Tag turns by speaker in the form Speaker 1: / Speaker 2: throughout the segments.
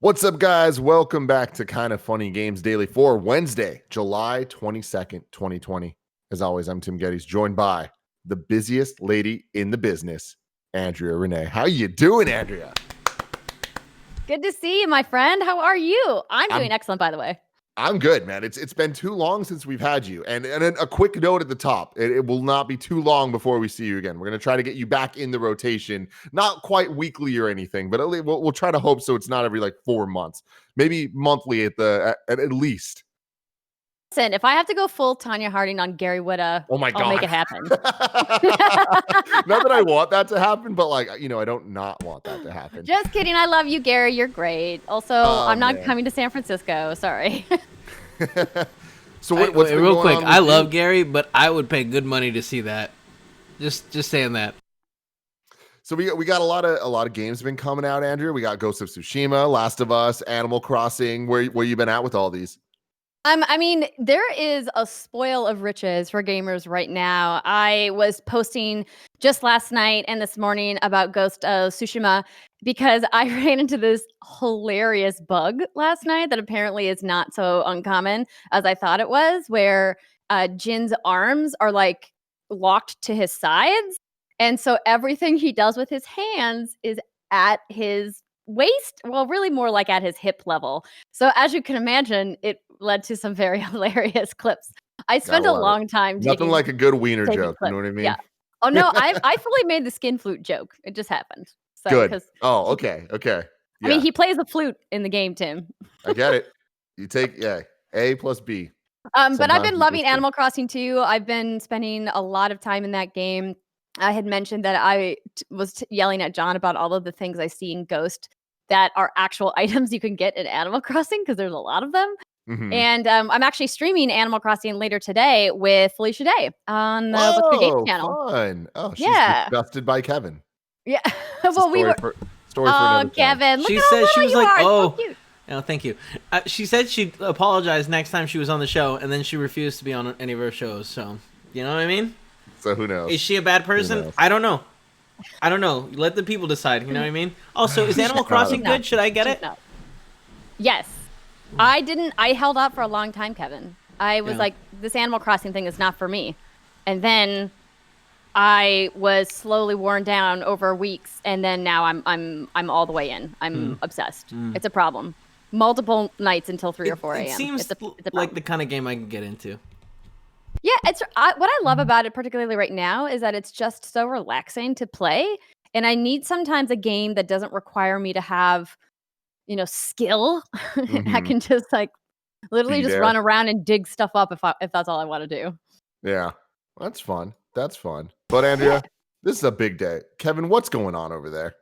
Speaker 1: What's up, guys? Welcome back to Kind of Funny Games Daily for Wednesday, July 22nd, 2020. As always, I'm Tim Geddes, joined by the busiest lady in the business, Andrea Rene. How you doing, Andrea?
Speaker 2: Good to see you, my friend. How are you? I'm doing excellent, by the way.
Speaker 1: I'm good, man. It's been too long since we've had you. And a quick note at the top. It will not be too long before we see you again. We're going to try to get you back in the rotation. Not quite weekly or anything, but we'll try to hope so it's not every 4 months. Maybe monthly at least.
Speaker 2: Listen, if I have to go full Tanya Harding on Gary Whitta,
Speaker 1: oh my God,
Speaker 2: I'll make it happen.
Speaker 1: Not that I want that to happen, but I don't not want that to happen.
Speaker 2: Just kidding. I love you, Gary. You're great. Also, I'm not coming to San Francisco. Sorry.
Speaker 1: So what's
Speaker 3: real quick? I love Gary, but I would pay good money to see that. Just saying that.
Speaker 1: So we got a lot of games been coming out, Andrew. We got Ghost of Tsushima, Last of Us, Animal Crossing. Where you been at with all these?
Speaker 2: I mean, there is a spoil of riches for gamers right now. I was posting just last night and this morning about Ghost of Tsushima because I ran into this hilarious bug last night that apparently is not so uncommon as I thought it was, where Jin's arms are locked to his sides. And so everything he does with his hands is at his waist, well, really more like at his hip level. So as you can imagine, it led to some very hilarious clips. I spent a long time
Speaker 1: nothing like a good wiener joke,
Speaker 2: clips.
Speaker 1: You know what I mean?
Speaker 2: Yeah. Oh no, I fully made the skin flute joke. It just happened. So,
Speaker 1: good. Oh, okay. Yeah.
Speaker 2: I mean, he plays a flute in the game, Tim.
Speaker 1: I get it. You take A plus B.
Speaker 2: But I've been loving Animal Crossing too. I've been spending a lot of time in that game. I had mentioned that I was yelling at John about all of the things I see in Ghost that are actual items you can get in Animal Crossing because there's a lot of them. Mm-hmm. And I'm actually streaming Animal Crossing later today with Felicia Day on the What's Good Game channel.
Speaker 1: Fun. Oh, she's disgusted by Kevin.
Speaker 2: Yeah. Well, we were.
Speaker 1: Story for another
Speaker 2: Kevin.
Speaker 1: Time.
Speaker 2: She said she was like,
Speaker 3: "Oh, no, thank you." She said she'd apologize next time she was on the show, and then she refused to be on any of her shows. So, you know what I mean?
Speaker 1: So who knows?
Speaker 3: Is she a bad person? I don't know. Let the people decide. You know what I mean? Also, is Animal Crossing good? Should I get it?
Speaker 2: No. Yes. I held out for a long time, Kevin. I was like, this Animal Crossing thing is not for me. And then I was slowly worn down over weeks, and then now I'm all the way in. I'm obsessed. It's a problem. Multiple nights until 3 or 4 a.m.
Speaker 3: It seems it's like the kind of game I can get into.
Speaker 2: Yeah, it's what I love about it, particularly right now, is that it's just so relaxing to play. And I need sometimes a game that doesn't require me to have, skill. Mm-hmm. I can just literally just run around and dig stuff up if that's all I want to do.
Speaker 1: Yeah, that's fun. But Andrea, this is a big day. Kevin, what's going on over there?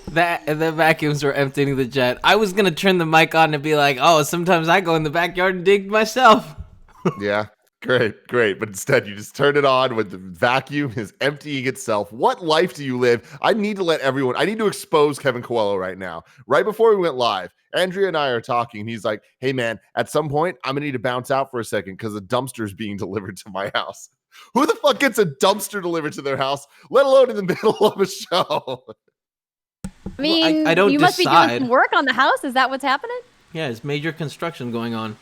Speaker 3: The vacuums were emptying the jet. I was gonna turn the mic on and be like, "Oh, sometimes I go in the backyard and dig myself."
Speaker 1: Yeah. Great. But instead, you just turn it on when the vacuum is emptying itself. What life do you live? I need to expose Kevin Coelho right now. Right before we went live, Andrea and I are talking. He's like, hey, man, at some point, I'm going to need to bounce out for a second because a dumpster is being delivered to my house. Who the fuck gets a dumpster delivered to their house, let alone in the middle of a show?
Speaker 2: I mean,
Speaker 3: I don't
Speaker 2: you must be doing some work on the house. Is that what's happening?
Speaker 3: Yeah, it's major construction going on.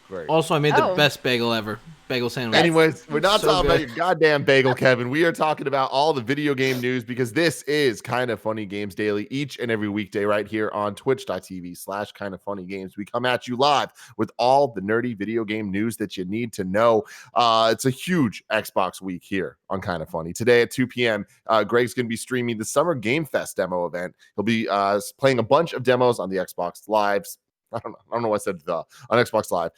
Speaker 1: Great.
Speaker 3: Also, I made the best bagel ever. Bagel sandwich.
Speaker 1: Anyways, we're not talking about your goddamn bagel, Kevin. We are talking about all the video game news because this is Kind of Funny Games Daily each and every weekday right here on twitch.tv/kindoffunnygames. We come at you live with all the nerdy video game news that you need to know. It's a huge Xbox week here on Kind of Funny. Today at 2 p.m., Greg's going to be streaming the Summer Game Fest demo event. He'll be playing a bunch of demos on the Xbox Lives. I don't know what I said on Xbox Live.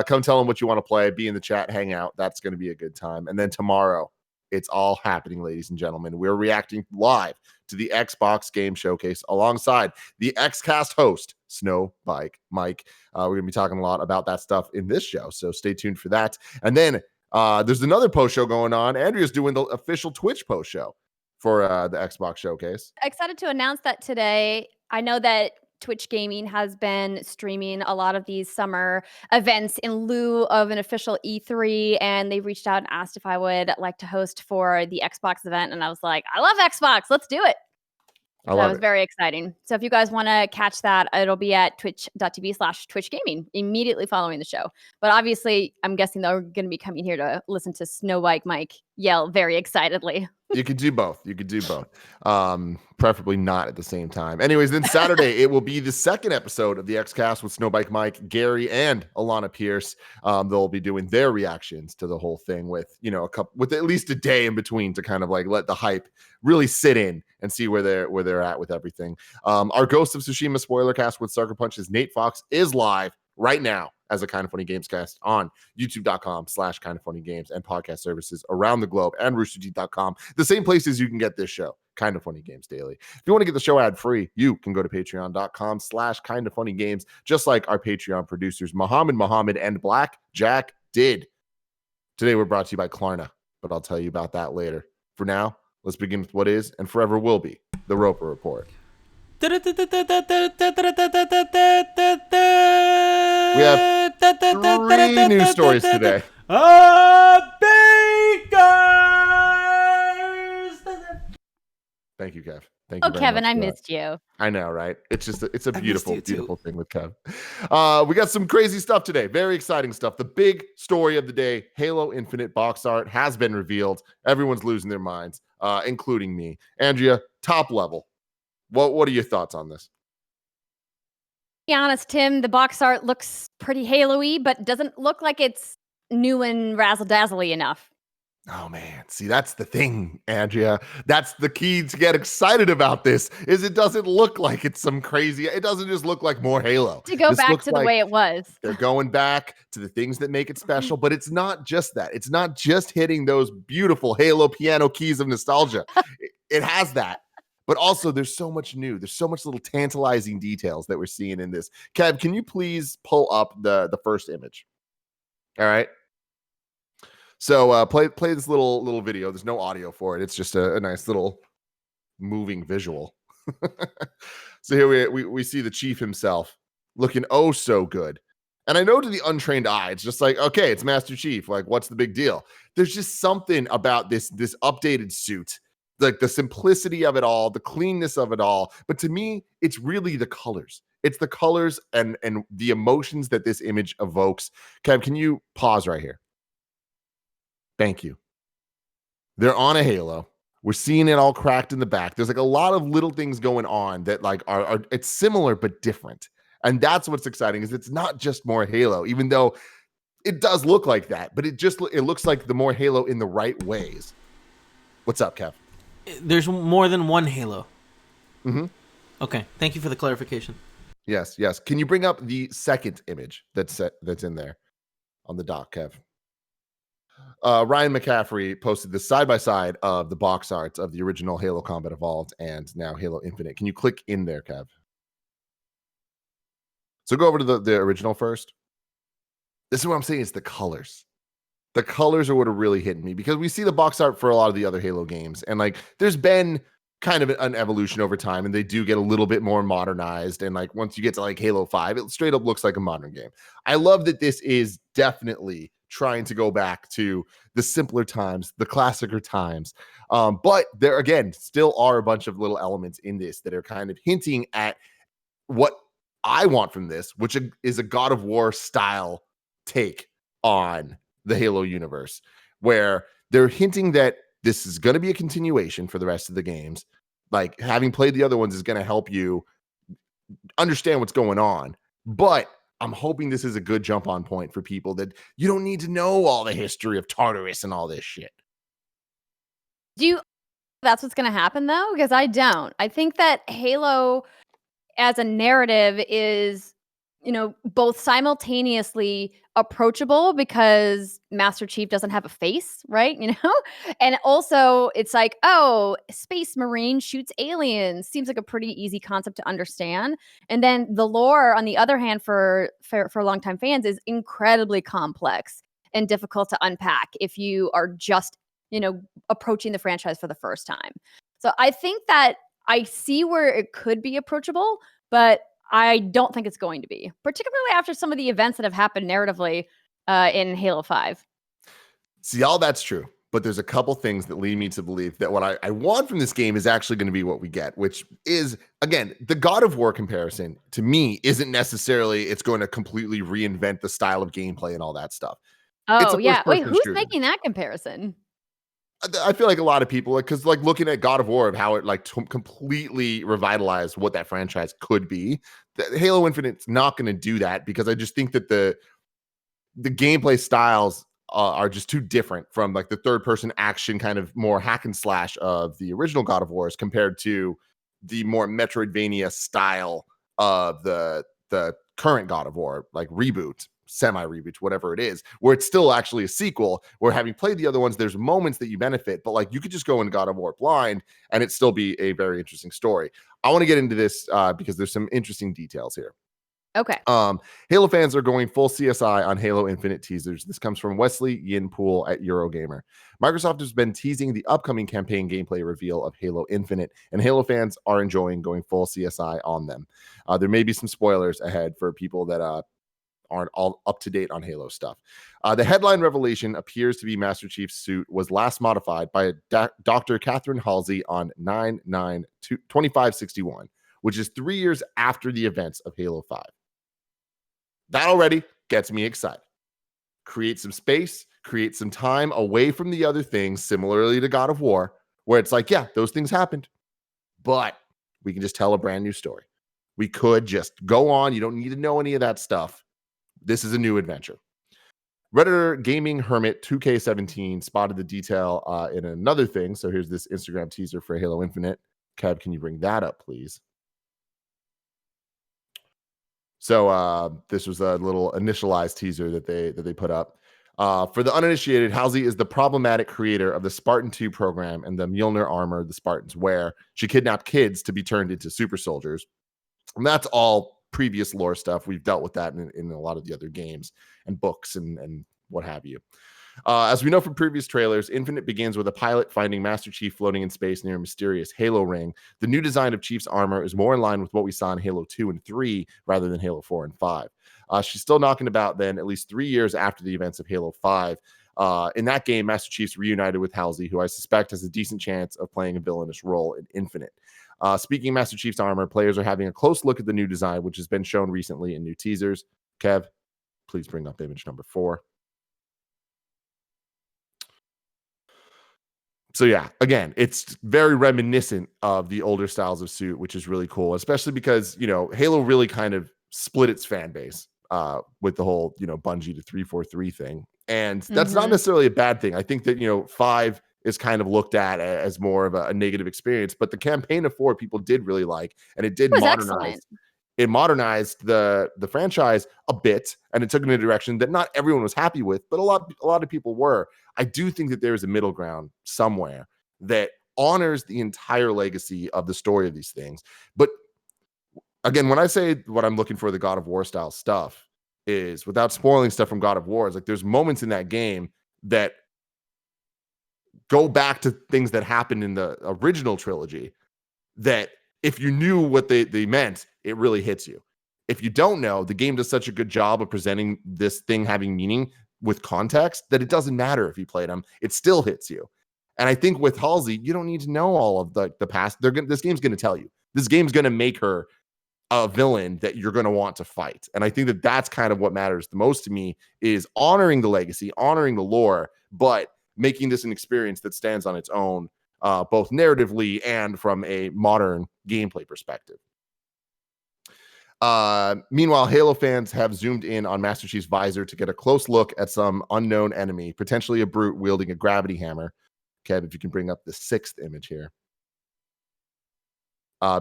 Speaker 1: Come tell him what you want to play. Be in the chat, hang out. That's going to be a good time. And then tomorrow, it's all happening, ladies and gentlemen. We're reacting live to the Xbox Game Showcase alongside the Xcast host, SnowBikeMike. We're going to be talking a lot about that stuff in this show, so stay tuned for that. And then there's another post show going on. Andrea's doing the official Twitch post show for the Xbox Showcase.
Speaker 2: Excited to announce that today. I know that Twitch Gaming has been streaming a lot of these summer events in lieu of an official E3, and they reached out and asked if I would like to host for the Xbox event, and I was like, I love Xbox, let's do it.
Speaker 1: I love
Speaker 2: was
Speaker 1: it.
Speaker 2: very exciting. So if you guys want to catch that, it'll be at twitch.tv/twitchgaming immediately following the show. But obviously, I'm guessing they're going to be coming here to listen to SnowBikeMike yell very excitedly.
Speaker 1: You could do both. You could do both. Preferably not at the same time. Anyways, then Saturday, it will be the second episode of the Xcast with SnowBikeMike, Gary, and Alanah Pierce. They'll be doing their reactions to the whole thing with, with at least a day in between to kind of like let the hype really sit in and see where they're at with everything. Our Ghost of Tsushima Spoilercast with Sucker Punch's Nate Fox is live right now as a Kind of Funny Gamescast on youtube.com/kindoffunnygames and podcast services around the globe, and roosterteeth.com, the same places you can get this show, Kind of Funny Games Daily. If you want to get the show ad free, you can go to patreon.com/kindoffunnygames, just like our Patreon producers Muhammad and Black Jack did. Today we're brought to you by KLARNA, but I'll tell you about that later. For now, let's begin with what is and forever will be the Roper Report. We have 3 news stories today. Thank you, Kev. Thank you.
Speaker 2: Oh, Kevin, I missed you.
Speaker 1: I know, right? It's just it's a beautiful thing with Kev. We got some crazy stuff today. Very exciting stuff. The big story of the day: Halo Infinite box art has been revealed. Everyone's losing their minds, including me. Andrea, top level. What are your thoughts on this?
Speaker 2: To be honest, Tim, the box art looks pretty Halo-y, but doesn't look like it's new and razzle-dazzly enough.
Speaker 1: Oh man, see, that's the thing, Andrea. That's the key to get excited about this, is it doesn't look like it's some crazy, it doesn't just look like more Halo.
Speaker 2: To go back to the way it was.
Speaker 1: They're going back to the things that make it special, but it's not just that. It's not just hitting those beautiful Halo piano keys of nostalgia. It has that. But also, there's so much new. There's so much little tantalizing details that we're seeing in this. Kev, can you please pull up the first image? All right. So play this little video. There's no audio for it. It's just a nice little moving visual. So here we see the chief himself looking oh so good. And I know to the untrained eye, it's just like, okay, it's Master Chief. Like, what's the big deal? There's just something about this updated suit. Like the simplicity of it all, the cleanness of it all. But to me, it's really the colors. It's the colors and the emotions that this image evokes. Kev, can you pause right here? Thank you. They're on a Halo. We're seeing it all cracked in the back. There's like a lot of little things going on that like are it's similar but different. And that's what's exciting, is it's not just more Halo, even though it does look like that, but it looks like the more Halo in the right ways. What's up, Kev?
Speaker 3: There's more than one Halo.
Speaker 1: Mm-hmm.
Speaker 3: Okay, thank you for the clarification.
Speaker 1: Yes. Can you bring up the second image that's in there on the dock, Kev? Ryan McCaffrey posted this side-by-side of the box arts of the original Halo Combat Evolved and now Halo Infinite. Can you click in there, Kev? So go over to the original first. This is what I'm saying, is the colors. The colors are what are really hitting me, because we see the box art for a lot of the other Halo games, and like there's been kind of an evolution over time, and they do get a little bit more modernized. And like once you get to like Halo 5, it straight up looks like a modern game. I love that this is definitely trying to go back to the simpler times, the classicer times. But there again still are a bunch of little elements in this that are kind of hinting at what I want from this, which is a God of War style take on the Halo universe, where they're hinting that this is going to be a continuation for the rest of the games. Like having played the other ones is going to help you understand what's going on. But I'm hoping this is a good jump on point for people that you don't need to know all the history of Tartarus and all this shit.
Speaker 2: That's what's going to happen though? Because I don't. I think that Halo as a narrative is, both simultaneously approachable because Master Chief doesn't have a face, right? And also it's like, oh, Space Marine shoots aliens. Seems like a pretty easy concept to understand. And then the lore, on the other hand, for longtime fans, is incredibly complex and difficult to unpack if you are just, approaching the franchise for the first time. So I think that I see where it could be approachable, but I don't think it's going to be, particularly after some of the events that have happened narratively in Halo 5.
Speaker 1: See, all that's true. but there's a couple things that lead me to believe that what I want from this game is actually going to be what we get, which is, again, the God of War comparison to me isn't necessarily it's going to completely reinvent the style of gameplay and all that stuff. It's
Speaker 2: Oh,
Speaker 1: a
Speaker 2: yeah. Wait,
Speaker 1: first-person
Speaker 2: who's
Speaker 1: shooter.
Speaker 2: making that comparison?
Speaker 1: I feel like a lot of people, because like looking at God of War of how it like completely revitalized what that franchise could be. Halo Infinite's not going to do that because I just think that the gameplay styles are just too different from like the third person action kind of more hack and slash of the original God of Wars compared to the more Metroidvania style of the current God of War, like reboot, semi reboot, whatever it is, where it's still actually a sequel. Where having played the other ones, there's moments that you benefit, but like you could just go in God of War blind and it still be a very interesting story. I want to get into this because there's some interesting details here.
Speaker 2: Okay.
Speaker 1: Halo fans are going full CSI on Halo Infinite teasers. This comes from Wesley Yinpool at Eurogamer. Microsoft has been teasing the upcoming campaign gameplay reveal of Halo Infinite, and Halo fans are enjoying going full CSI on them. There may be some spoilers ahead for people that aren't all up to date on Halo stuff. The headline revelation appears to be Master Chief's suit was last modified by Dr. Catherine Halsey on 9/9/2561, which is 3 years after the events of Halo 5. That already gets me excited. Create some space, create some time away from the other things, similarly to God of War, where it's like, yeah, those things happened, but we can just tell a brand new story. We could just go on. You don't need to know any of that stuff. This is a new adventure. Redditor Gaming Hermit 2K17 spotted the detail in another thing. So here's this Instagram teaser for Halo Infinite. Kev, can you bring that up, please? So this was a little initialized teaser that they put up. For the uninitiated, Halsey is the problematic creator of the Spartan 2 program and the Mjolnir armor the Spartans wear. She kidnapped kids to be turned into super soldiers. And that's all previous lore stuff. We've dealt with that in a lot of the other games and books and what have you. As we know from previous trailers, Infinite begins with a pilot finding Master Chief floating in space near a mysterious Halo ring. The new design of Chief's armor is more in line with what we saw in Halo 2 and 3 rather than Halo 4 and 5. She's still knocking about then, at least 3 years after the events of Halo 5. In that game, Master Chief's reunited with Halsey, who I suspect has a decent chance of playing a villainous role in Infinite. Speaking of Master Chief's armor, players are having a close look at the new design, which has been shown recently in new teasers. Kev, please bring up image number 4. So yeah, again, it's very reminiscent of the older styles of suit, which is really cool, especially because, you know, Halo really kind of split its fan base with the whole, you know, Bungie to 343 thing. And that's not necessarily a bad thing. I think that, you know, 5 is kind of looked at as more of a negative experience, but the campaign of 4 people did really like, and it did modernize.
Speaker 2: Excellent.
Speaker 1: It modernized the franchise a bit, and it took it in a direction that not everyone was happy with, but a lot of people were. I do think that there is a middle ground somewhere that honors the entire legacy of the story of these things. But again, when I say what I'm looking for, the God of War style stuff is, without spoiling stuff from God of War, is like there's moments in that game that go back to things that happened in the original trilogy that if you knew what they meant, it really hits you. If you don't know, the game does such a good job of presenting this thing having meaning with context that it doesn't matter if you played them, it still hits you. And I think with Halsey, you don't need to know all of the past. This game's going to tell you. This game's going to make her a villain that you're going to want to fight. And I think that that's kind of what matters the most to me, is honoring the legacy, honoring the lore, but making this an experience that stands on its own, both narratively and from a modern gameplay perspective. Meanwhile, Halo fans have zoomed in on Master Chief's visor to get a close look at some unknown enemy, potentially a brute wielding a gravity hammer. Kev, if you can bring up the 6th image here.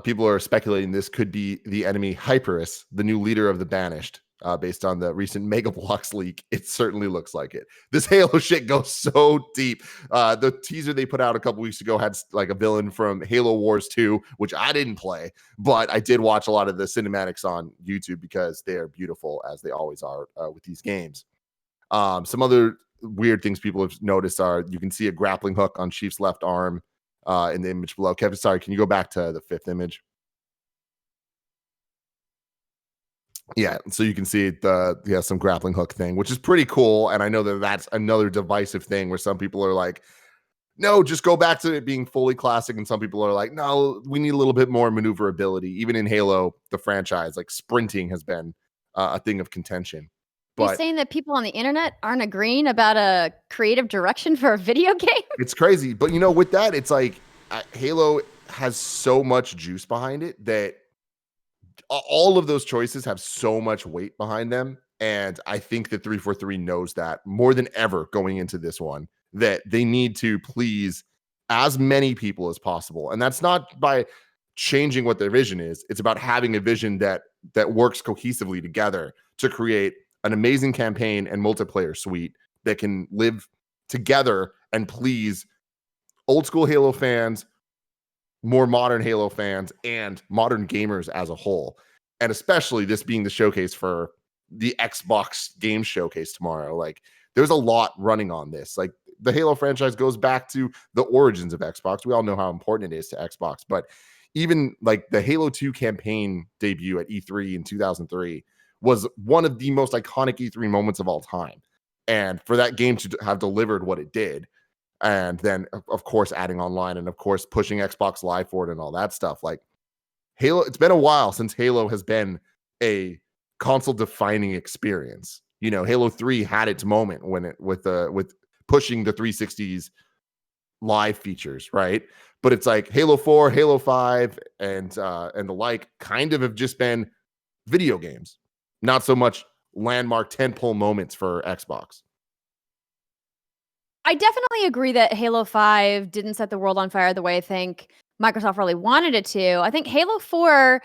Speaker 1: People are speculating this could be the enemy Hyperus, the new leader of the Banished, based on the recent Mega Bloks leak. It certainly looks like it. This Halo shit goes so deep. The teaser they put out a couple weeks ago had like a villain from Halo Wars 2, which I didn't play, but I did watch a lot of the cinematics on YouTube because they are beautiful, as they always are with these games. Some other weird things people have noticed are you can see a grappling hook on Chief's left arm in the image below. Kevin, sorry, can you go back to the 5th image? Yeah, so you can see some grappling hook thing, which is pretty cool. And I know that that's another divisive thing where some people are like, no, just go back to it being fully classic. And some people are like, no, we need a little bit more maneuverability. Even in Halo, the franchise, like sprinting has been a thing of contention.
Speaker 2: But you're saying that people on the internet aren't agreeing about a creative direction for a video game?
Speaker 1: It's crazy. But, with that, it's like Halo has so much juice behind it that all of those choices have so much weight behind them. And I think that 343 knows that more than ever going into this one, that they need to please as many people as possible. And that's not by changing what their vision is. It's about having a vision that works cohesively together to create an amazing campaign and multiplayer suite that can live together and please old school Halo fans, more modern Halo fans, and modern gamers as a whole. And especially this being the showcase for the Xbox game showcase tomorrow. Like, there's a lot running on this. Like, the Halo franchise goes back to the origins of Xbox. We all know how important it is to Xbox, but even like the Halo 2 campaign debut at E3 in 2003 was one of the most iconic E3 moments of all time. And for that game to have delivered what it did, and then of course adding online and of course pushing Xbox Live forward and all that stuff, like Halo, it's been a while since Halo has been a console defining experience. Halo 3 had its moment when it with pushing the 360's live features, right? But it's like Halo 4, Halo 5, and the like kind of have just been video games, not so much landmark tentpole moments for Xbox.
Speaker 2: I definitely agree that Halo 5 didn't set the world on fire the way I think Microsoft really wanted it to. I think Halo 4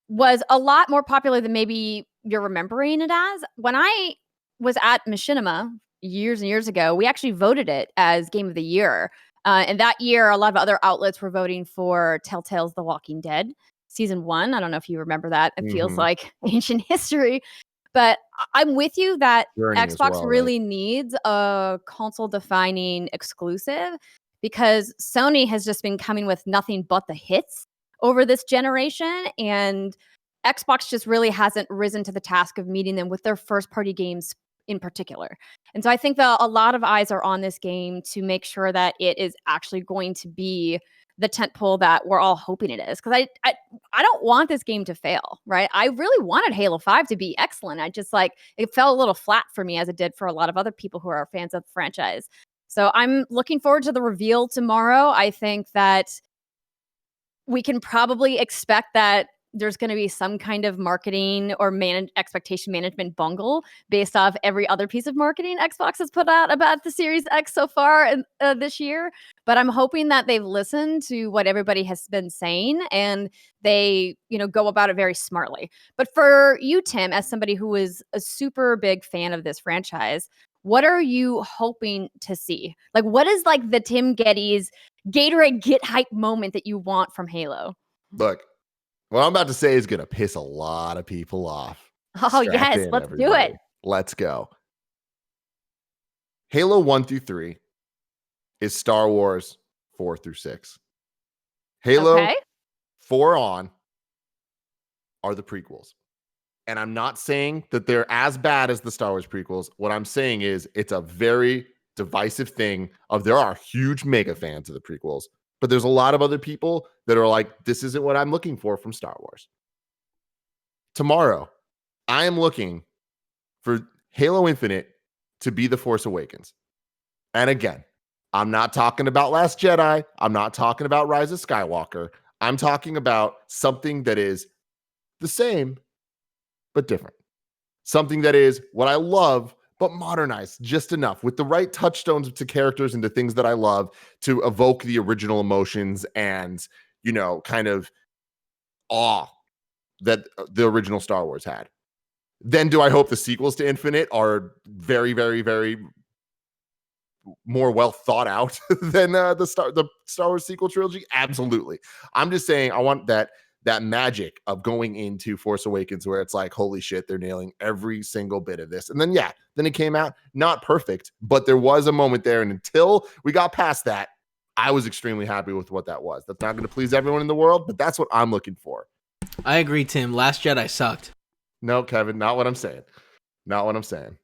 Speaker 2: was a lot more popular than maybe you're remembering it as. When I was at Machinima years and years ago, we actually voted it as Game of the Year. And that year, a lot of other outlets were voting for Telltale's The Walking Dead Season 1. I don't know if you remember that. It feels like ancient history. But I'm with you that Xbox really needs a console-defining exclusive because Sony has just been coming with nothing but the hits over this generation, and Xbox just really hasn't risen to the task of meeting them with their first-party games in particular. And so I think that a lot of eyes are on this game to make sure that it is actually going to be the tentpole that we're all hoping it is. Because I don't want this game to fail, right? I really wanted Halo 5 to be excellent. I just it fell a little flat for me as it did for a lot of other people who are fans of the franchise. So I'm looking forward to the reveal tomorrow. I think that we can probably expect that there's going to be some kind of marketing or expectation management bungle based off every other piece of marketing Xbox has put out about the Series X so far this year. But I'm hoping that they've listened to what everybody has been saying and they, go about it very smartly. But for you, Tim, as somebody who is a super big fan of this franchise, what are you hoping to see? Like, what is the Tim Geddes Gatorade get hype moment that you want from Halo?
Speaker 1: Look, what I'm about to say is going to piss a lot of people off.
Speaker 2: Oh, yes. Let's do it.
Speaker 1: Let's go. Halo 1 through 3 is Star Wars 4 through 6. Halo 4 on are the prequels. And I'm not saying that they're as bad as the Star Wars prequels. What I'm saying is it's a very divisive thing there are huge mega fans of the prequels. But there's a lot of other people that are like, this isn't what I'm looking for from Star Wars. Tomorrow, I am looking for Halo Infinite to be The Force Awakens. And again, I'm not talking about Last Jedi. I'm not talking about Rise of Skywalker. I'm talking about something that is the same, but different. Something that is what I love, but modernized just enough with the right touchstones to characters and to things that I love to evoke the original emotions and, kind of awe that the original Star Wars had. Then do I hope the sequels to Infinite are very, very, very more well thought out than the Star Wars sequel trilogy? Absolutely. I'm just saying I want that magic of going into Force Awakens where it's like, holy shit, they're nailing every single bit of this. And then, then it came out not perfect, but there was a moment there. And until we got past that, I was extremely happy with what that was. That's not going to please everyone in the world, but that's what I'm looking for.
Speaker 3: I agree, Tim. Last Jedi sucked.
Speaker 1: No, Kevin, not what I'm saying. Not what I'm saying.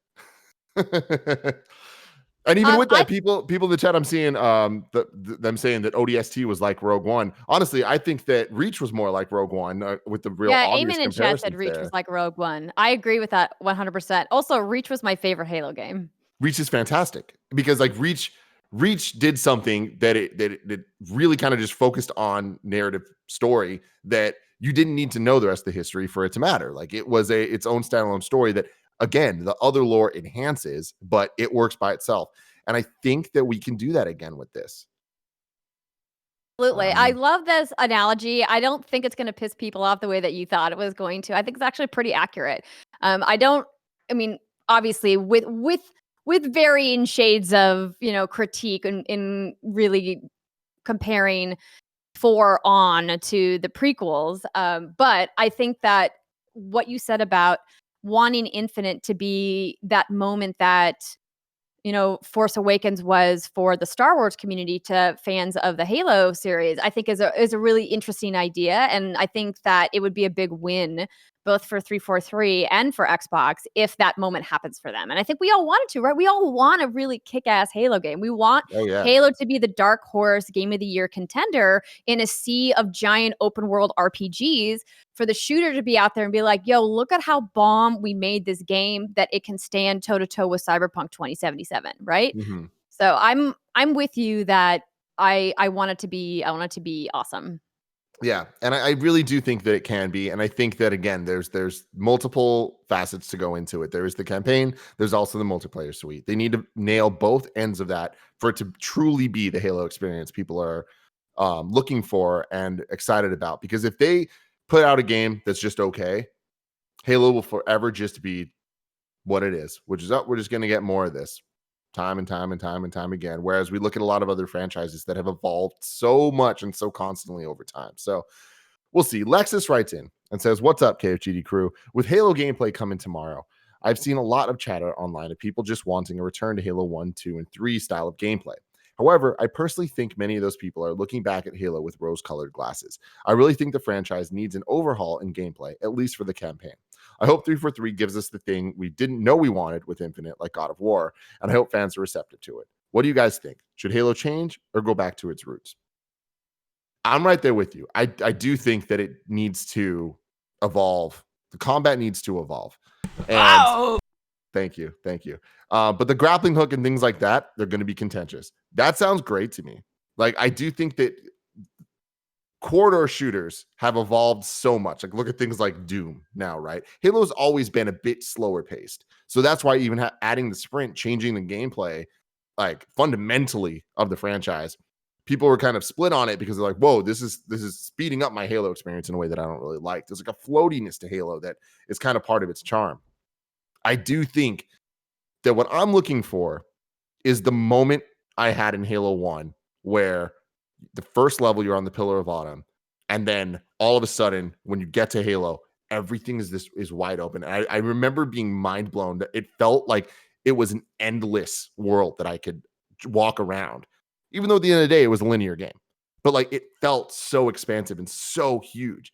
Speaker 1: And even with that, people in the chat, I'm seeing them saying that ODST was like Rogue One. Honestly, I think that Reach was more like Rogue One with the real obvious
Speaker 2: Eamon in chat said Reach was like Rogue One. I agree with that 100%. Also, Reach was my favorite Halo game.
Speaker 1: Reach is fantastic because like Reach did something that it really kind of just focused on narrative story that you didn't need to know the rest of the history for it to matter. Like it was its own standalone story that, again, the other lore enhances, but it works by itself. And I think that we can do that again with this.
Speaker 2: Absolutely. I love this analogy. I don't think it's going to piss people off the way that you thought it was going to. I think it's actually pretty accurate. Obviously with varying shades of, critique in really comparing 4 on to the prequels. But I think that what you said about wanting Infinite to be that moment that, Force Awakens was for the Star Wars community to fans of the Halo series, I think is a really interesting idea. And I think that it would be a big win both for 343 and for Xbox if that moment happens for them. And I think we all want it to, right? We all want a really kick-ass Halo game. We want Halo to be the dark horse game of the year contender in a sea of giant open world RPGs, for the shooter to be out there and be like, yo, look at how bomb we made this game that it can stand toe-to-toe with Cyberpunk 2077, right?
Speaker 1: Mm-hmm.
Speaker 2: So I'm with you that I want it to be awesome.
Speaker 1: Yeah, and I really do think that it can be, and I think that again, there's multiple facets to go into it. There is the campaign, there's also the multiplayer suite. They need to nail both ends of that for it to truly be the Halo experience people are looking for and excited about. Because if they put out a game that's just okay, Halo will forever just be what it is, which is we're just going to get more of this time and time again. Whereas we look at a lot of other franchises that have evolved so much and so constantly over time. So we'll see. Lexus writes in and says, "What's up, KFGD crew? With Halo gameplay coming tomorrow, I've seen a lot of chatter online of people just wanting a return to Halo 1, 2, and 3 style of gameplay. However, I personally think many of those people are looking back at Halo with rose-colored glasses. I really think the franchise needs an overhaul in gameplay, at least for the campaign. I hope 343 gives us the thing we didn't know we wanted with Infinite, like God of War, and I hope fans are receptive to it. What do you guys think? Should Halo change or go back to its roots?" I'm right there with you. I do think that it needs to evolve. The combat needs to evolve. And Thank you. But the grappling hook and things like that, they're going to be contentious. That sounds great to me. Like, I do think that corridor shooters have evolved so much. Like, look at things like Doom now, right? Halo's always been a bit slower paced. So that's why even adding the sprint, changing the gameplay, like fundamentally of the franchise, people were kind of split on it because they're like, whoa, this is speeding up my Halo experience in a way that I don't really like. There's like a floatiness to Halo that is kind of part of its charm. I do think that what I'm looking for is the moment I had in Halo 1 where the first level you're on the Pillar of Autumn, and then all of a sudden when you get to Halo, everything is wide open. And I remember being mind blown that it felt like it was an endless world that I could walk around, even though at the end of the day it was a linear game. But like it felt so expansive and so huge.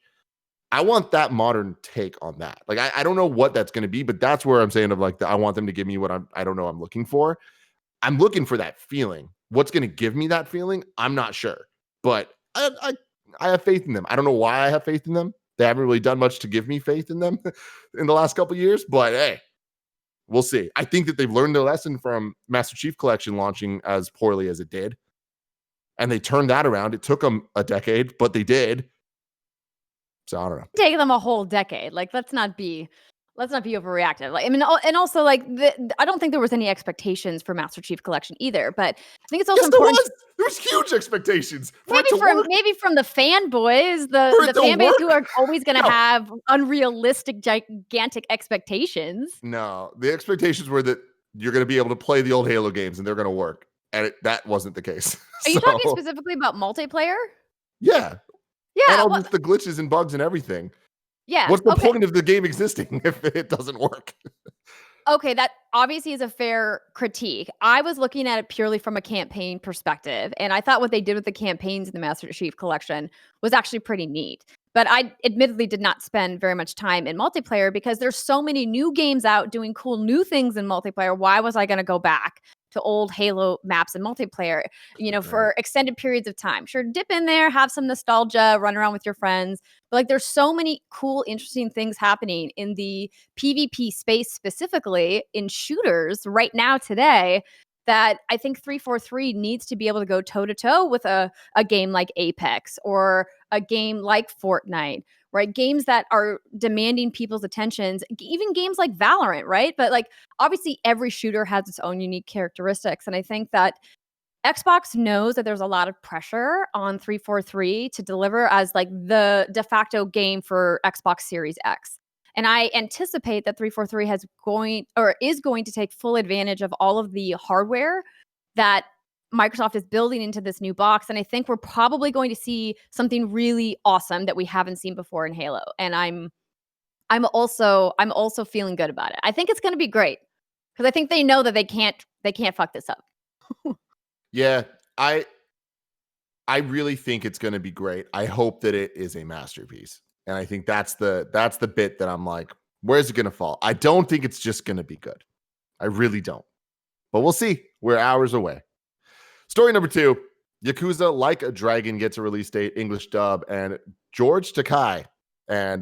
Speaker 1: I want that modern take on that. Like, I don't know what that's going to be, but that's where I'm saying of like, I want them to give me what I don't know I'm looking for. I'm looking for that feeling. What's going to give me that feeling? I'm not sure, but I have faith in them. I don't know why I have faith in them. They haven't really done much to give me faith in them in the last couple of years, but hey, we'll see. I think that they've learned their lesson from Master Chief Collection launching as poorly as it did. And they turned that around. It took them a decade, but they did. So I don't know.
Speaker 2: Take them a whole decade. Like, let's not be overreactive. Like, I mean, and also like I don't think there was any expectations for Master Chief Collection either. But I think it's also important.
Speaker 1: There was huge expectations.
Speaker 2: Maybe from the fanboys, the fan base who are always going to have unrealistic, gigantic expectations.
Speaker 1: No, the expectations were that you're going to be able to play the old Halo games and they're going to work, and that wasn't the case.
Speaker 2: Are you talking specifically about multiplayer?
Speaker 1: Yeah.
Speaker 2: Yeah,
Speaker 1: and all just the glitches and bugs and everything.
Speaker 2: Yeah.
Speaker 1: What's the point of the game existing if it doesn't work?
Speaker 2: Okay, that obviously is a fair critique. I was looking at it purely from a campaign perspective, and I thought what they did with the campaigns in the Master Chief Collection was actually pretty neat. But I admittedly did not spend very much time in multiplayer because there's so many new games out doing cool new things in multiplayer. Why was I going to go back to old Halo maps and multiplayer, for extended periods of time. Sure, dip in there, have some nostalgia, run around with your friends. But like, there's so many cool, interesting things happening in the PvP space, specifically in shooters right now today, that I think 343 needs to be able to go toe-to-toe with a game like Apex or a game like Fortnite, right? Games that are demanding people's attentions, even games like Valorant, right? But like, obviously every shooter has its own unique characteristics. And I think that Xbox knows that there's a lot of pressure on 343 to deliver as like the de facto game for Xbox Series X. And I anticipate that 343 is going to take full advantage of all of the hardware that Microsoft is building into this new box. And I think we're probably going to see something really awesome that we haven't seen before in Halo. And I'm also feeling good about it. I think it's going to be great because I think they know that they can't fuck this up.
Speaker 1: Yeah, I really think it's going to be great. I hope that it is a masterpiece. And I think that's the bit that I'm like, where's it going to fall? I don't think it's just going to be good. I really don't. But we'll see. We're hours away. Story number 2, Yakuza Like a Dragon gets a release date, English dub, and George Takei. And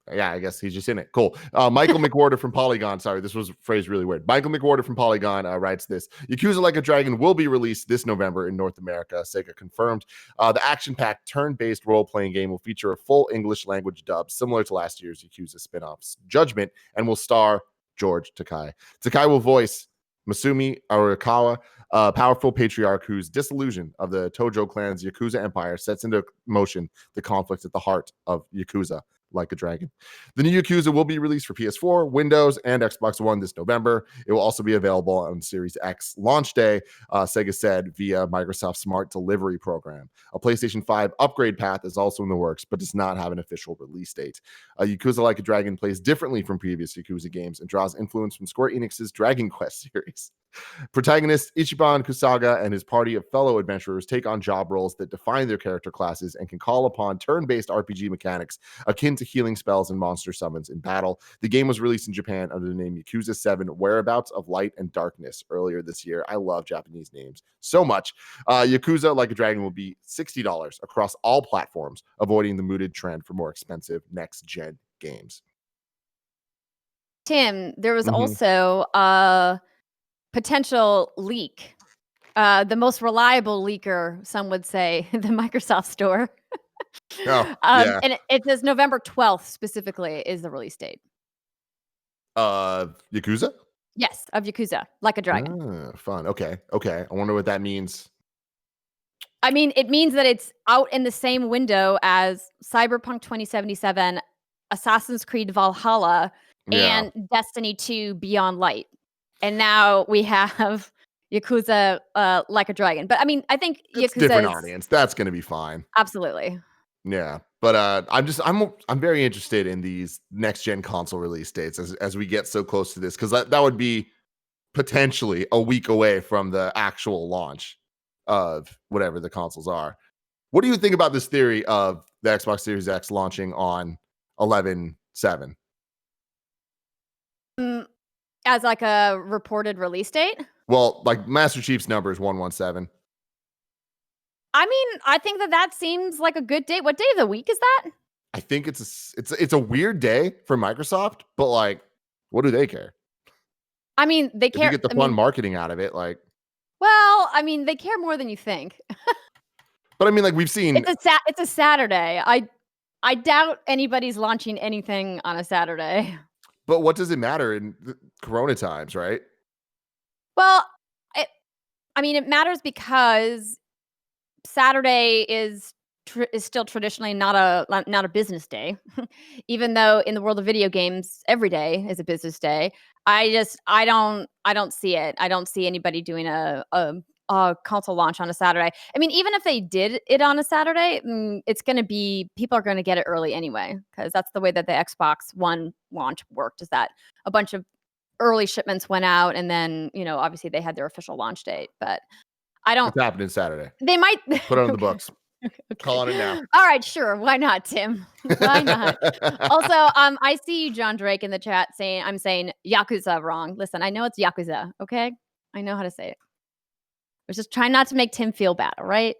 Speaker 1: yeah, I guess he's just in it. Cool. Michael McWhertor from Polygon. Sorry, this was phrased really weird. Michael McWhertor from Polygon writes this. Yakuza Like a Dragon will be released this November in North America. Sega confirmed. The action-packed turn-based role-playing game will feature a full English language dub, similar to last year's Yakuza spin-offs Judgment, and will star George Takei. Takei will voice Masumi Arakawa, a powerful patriarch whose disillusion of the Tojo clan's Yakuza empire sets into motion the conflict at the heart of Yakuza Like a Dragon. The new Yakuza will be released for PS4, Windows, and Xbox One this November. It will also be available on Series X launch day, Sega said, via Microsoft's Smart Delivery program. A PlayStation 5 upgrade path is also in the works, but does not have an official release date. Yakuza Like a Dragon plays differently from previous Yakuza games and draws influence from Square Enix's Dragon Quest series. Protagonist Ichiban Kusaga and his party of fellow adventurers take on job roles that define their character classes and can call upon turn-based RPG mechanics akin to healing spells and monster summons in battle. The game was released in Japan under the name Yakuza 7 Whereabouts of Light and Darkness earlier this year. I love Japanese names so much. Yakuza Like a Dragon will be $60 across all platforms, avoiding the mooted trend for more expensive next-gen games.
Speaker 2: Tim, there was also a potential leak. The most reliable leaker, some would say, the Microsoft Store.
Speaker 1: Yeah.
Speaker 2: And it says November 12th specifically is the release date.
Speaker 1: Yakuza?
Speaker 2: Yes, of Yakuza, Like a Dragon.
Speaker 1: Fun. Okay. I wonder what that means.
Speaker 2: I mean, it means that it's out in the same window as Cyberpunk 2077, Assassin's Creed Valhalla, and Destiny 2 Beyond Light. And now we have Yakuza Like a Dragon. But I mean, I think
Speaker 1: it's
Speaker 2: Yakuza
Speaker 1: different audience. That's going to be fine.
Speaker 2: Absolutely.
Speaker 1: Yeah. But I'm very interested in these next gen console release dates as we get so close to this, because that would be potentially a week away from the actual launch of whatever the consoles are. What do you think about this theory of the Xbox Series X launching on 11/7?
Speaker 2: As like a reported release date?
Speaker 1: Well, like Master Chief's number is 117.
Speaker 2: I mean, I think that seems like a good date. What day of the week is that?
Speaker 1: I think it's a weird day for Microsoft, but like, what do they care?
Speaker 2: I mean, they care.
Speaker 1: If you get the fun marketing out of it, like.
Speaker 2: Well, I mean, they care more than you think.
Speaker 1: But I mean, like we've seen,
Speaker 2: it's a Saturday. I doubt anybody's launching anything on a Saturday.
Speaker 1: But what does it matter in Corona times, right?
Speaker 2: Well, it matters because Saturday is still traditionally not a business day, even though in the world of video games, every day is a business day. I don't see it. I don't see anybody doing a console launch on a Saturday. I mean, even if they did it on a Saturday, it's going to be, people are going to get it early anyway, because that's the way that the Xbox One launch worked, is that a bunch of early shipments went out, and then, obviously they had their official launch date. But I don't.
Speaker 1: It's happening Saturday.
Speaker 2: They might
Speaker 1: put it on the books. Okay. Calling it now.
Speaker 2: All right, sure. Why not, Tim? Why not? Also, I see you, John Drake, in the chat saying I'm saying Yakuza wrong. Listen, I know it's Yakuza, okay? I know how to say it. I was just trying not to make Tim feel bad, all right?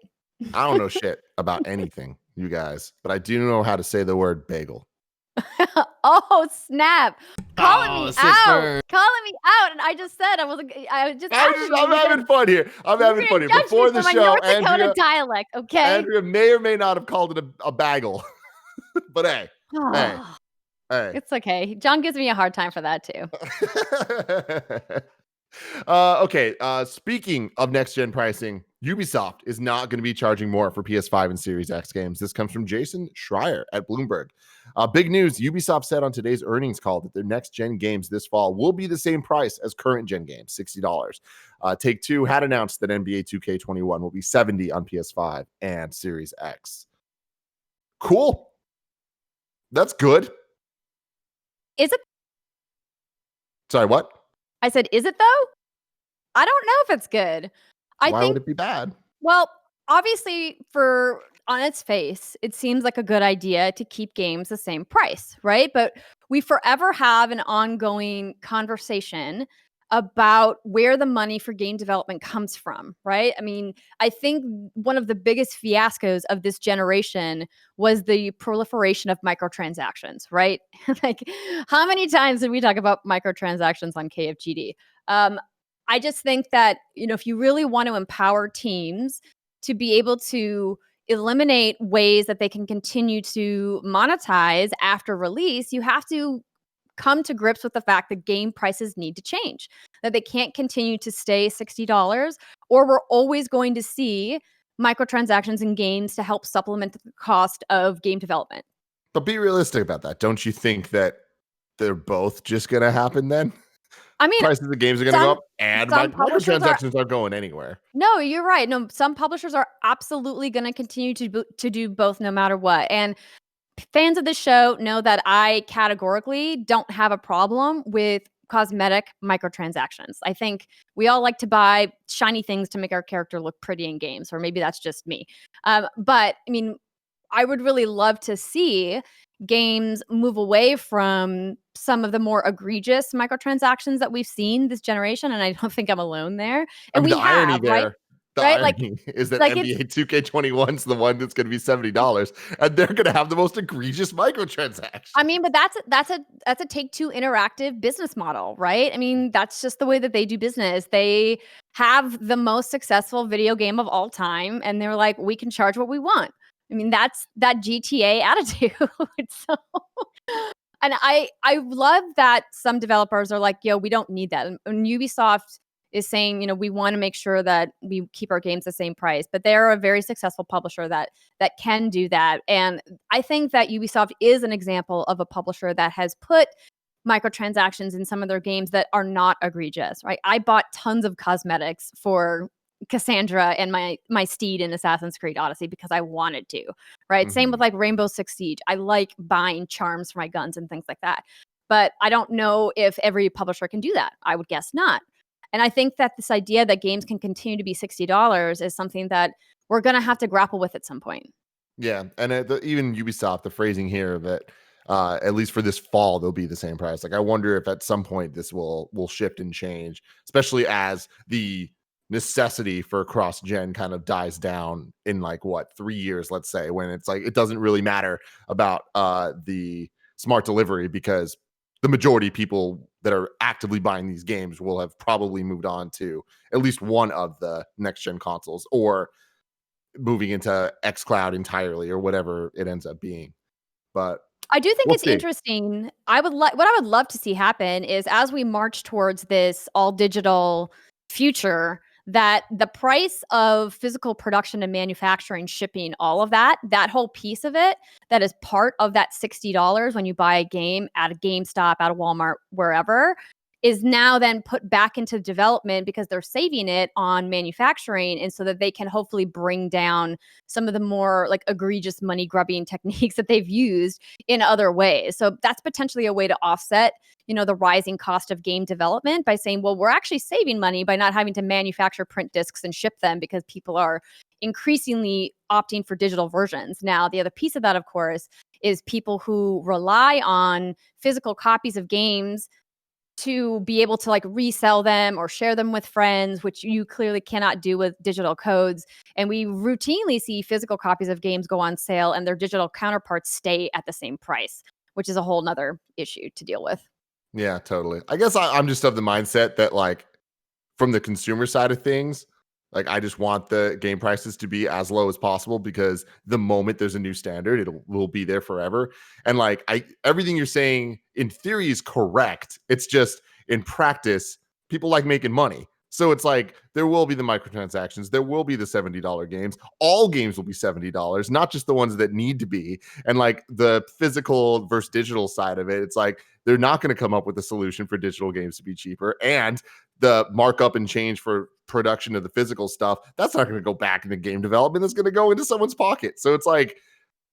Speaker 1: I don't know shit about anything, you guys, but I do know how to say the word bagel.
Speaker 2: Oh, snap. Calling me
Speaker 3: sick
Speaker 2: out.
Speaker 3: bird.
Speaker 2: Calling me out. And I just said,
Speaker 1: I'm having fun here. I'm having fun here. Before the show,
Speaker 2: North Dakota dialect, okay?
Speaker 1: Andrea may or may not have called it a bagel. But hey.
Speaker 2: It's okay. John gives me a hard time for that too.
Speaker 1: Okay. Speaking of next gen pricing, Ubisoft is not going to be charging more for PS5 and Series X games. This comes from Jason Schreier at Bloomberg. Big news. Ubisoft said on today's earnings call that their next gen games this fall will be the same price as current gen games, $60. Take-Two had announced that NBA 2K21 will be $70 on PS5 and Series X. Cool. That's good.
Speaker 2: Is it?
Speaker 1: Sorry, what?
Speaker 2: I said, is it though? I don't know if it's good.
Speaker 1: Why would it be bad?
Speaker 2: Well, obviously, on its face, it seems like a good idea to keep games the same price, right? But we forever have an ongoing conversation about where the money for game development comes from, right? I mean, I think one of the biggest fiascos of this generation was the proliferation of microtransactions, right? Like, how many times did we talk about microtransactions on KFGD? I just think that, if you really want to empower teams to be able to eliminate ways that they can continue to monetize after release, you have to come to grips with the fact that game prices need to change, that they can't continue to stay $60, or we're always going to see microtransactions in games to help supplement the cost of game development.
Speaker 1: But be realistic about that. Don't you think that they're both just going to happen then?
Speaker 2: I mean,
Speaker 1: prices of games are going to go up, and microtransactions aren't going anywhere.
Speaker 2: No, you're right. No, some publishers are absolutely going to continue to do both no matter what. And fans of the show know that I categorically don't have a problem with cosmetic microtransactions. I think we all like to buy shiny things to make our character look pretty in games, or maybe that's just me. But I mean, I would really love to see games move away from some of the more egregious microtransactions that we've seen this generation, and I don't think I'm alone there. And
Speaker 1: the irony there,
Speaker 2: right?
Speaker 1: is that NBA 2K21 is the one that's going to be $70, and they're going to have the most egregious microtransactions.
Speaker 2: I mean, but that's a Take-Two interactive business model, right? I mean, that's just the way that they do business. They have the most successful video game of all time, and they're like, we can charge what we want. I mean, that's that GTA attitude. So, and I love that some developers are like, yo, we don't need that. And Ubisoft is saying, we want to make sure that we keep our games the same price. But they're a very successful publisher that can do that. And I think that Ubisoft is an example of a publisher that has put microtransactions in some of their games that are not egregious, right? I bought tons of cosmetics for Cassandra and my steed in Assassin's Creed Odyssey because I wanted to, right? Mm-hmm. Same with like Rainbow Six Siege. I like buying charms for my guns and things like that. But I don't know if every publisher can do that. I would guess not. And I think that this idea that games can continue to be $60 is something that we're going to have to grapple with at some point.
Speaker 1: Yeah. And even Ubisoft, the phrasing here that at least for this fall, they'll be the same price. Like, I wonder if at some point this will shift and change, especially as the necessity for cross-gen kind of dies down in 3 years, let's say, when it's like it doesn't really matter about the smart delivery because the majority of people that are actively buying these games will have probably moved on to at least one of the next-gen consoles or moving into xCloud entirely or whatever it ends up being. But
Speaker 2: I do think it's interesting. What I would love to see happen is as we march towards this all digital future, that the price of physical production and manufacturing, shipping, all of that whole piece of it, that is part of that $60 when you buy a game at a GameStop, at a Walmart, wherever, is now then put back into development because they're saving it on manufacturing, and so that they can hopefully bring down some of the more egregious money grubbing techniques that they've used in other ways. So that's potentially a way to offset, the rising cost of game development by saying, well, we're actually saving money by not having to manufacture print discs and ship them because people are increasingly opting for digital versions. Now, the other piece of that, of course, is people who rely on physical copies of games to be able to like resell them or share them with friends, which you clearly cannot do with digital codes. And we routinely see physical copies of games go on sale and their digital counterparts stay at the same price, which is a whole nother issue to deal with.
Speaker 1: Yeah, totally. I guess I'm just of the mindset that like from the consumer side of things, like I just want the game prices to be as low as possible because the moment there's a new standard, will be there forever. And like everything you're saying in theory is correct. It's just in practice, people like making money. So it's like there will be the microtransactions, there will be the $70 games. All games will be $70, not just the ones that need to be. And like the physical versus digital side of it, it's like they're not going to come up with a solution for digital games to be cheaper. And the markup and change for production of the physical stuff, that's not going to go back into game development. That's going to go into someone's pocket. So it's like,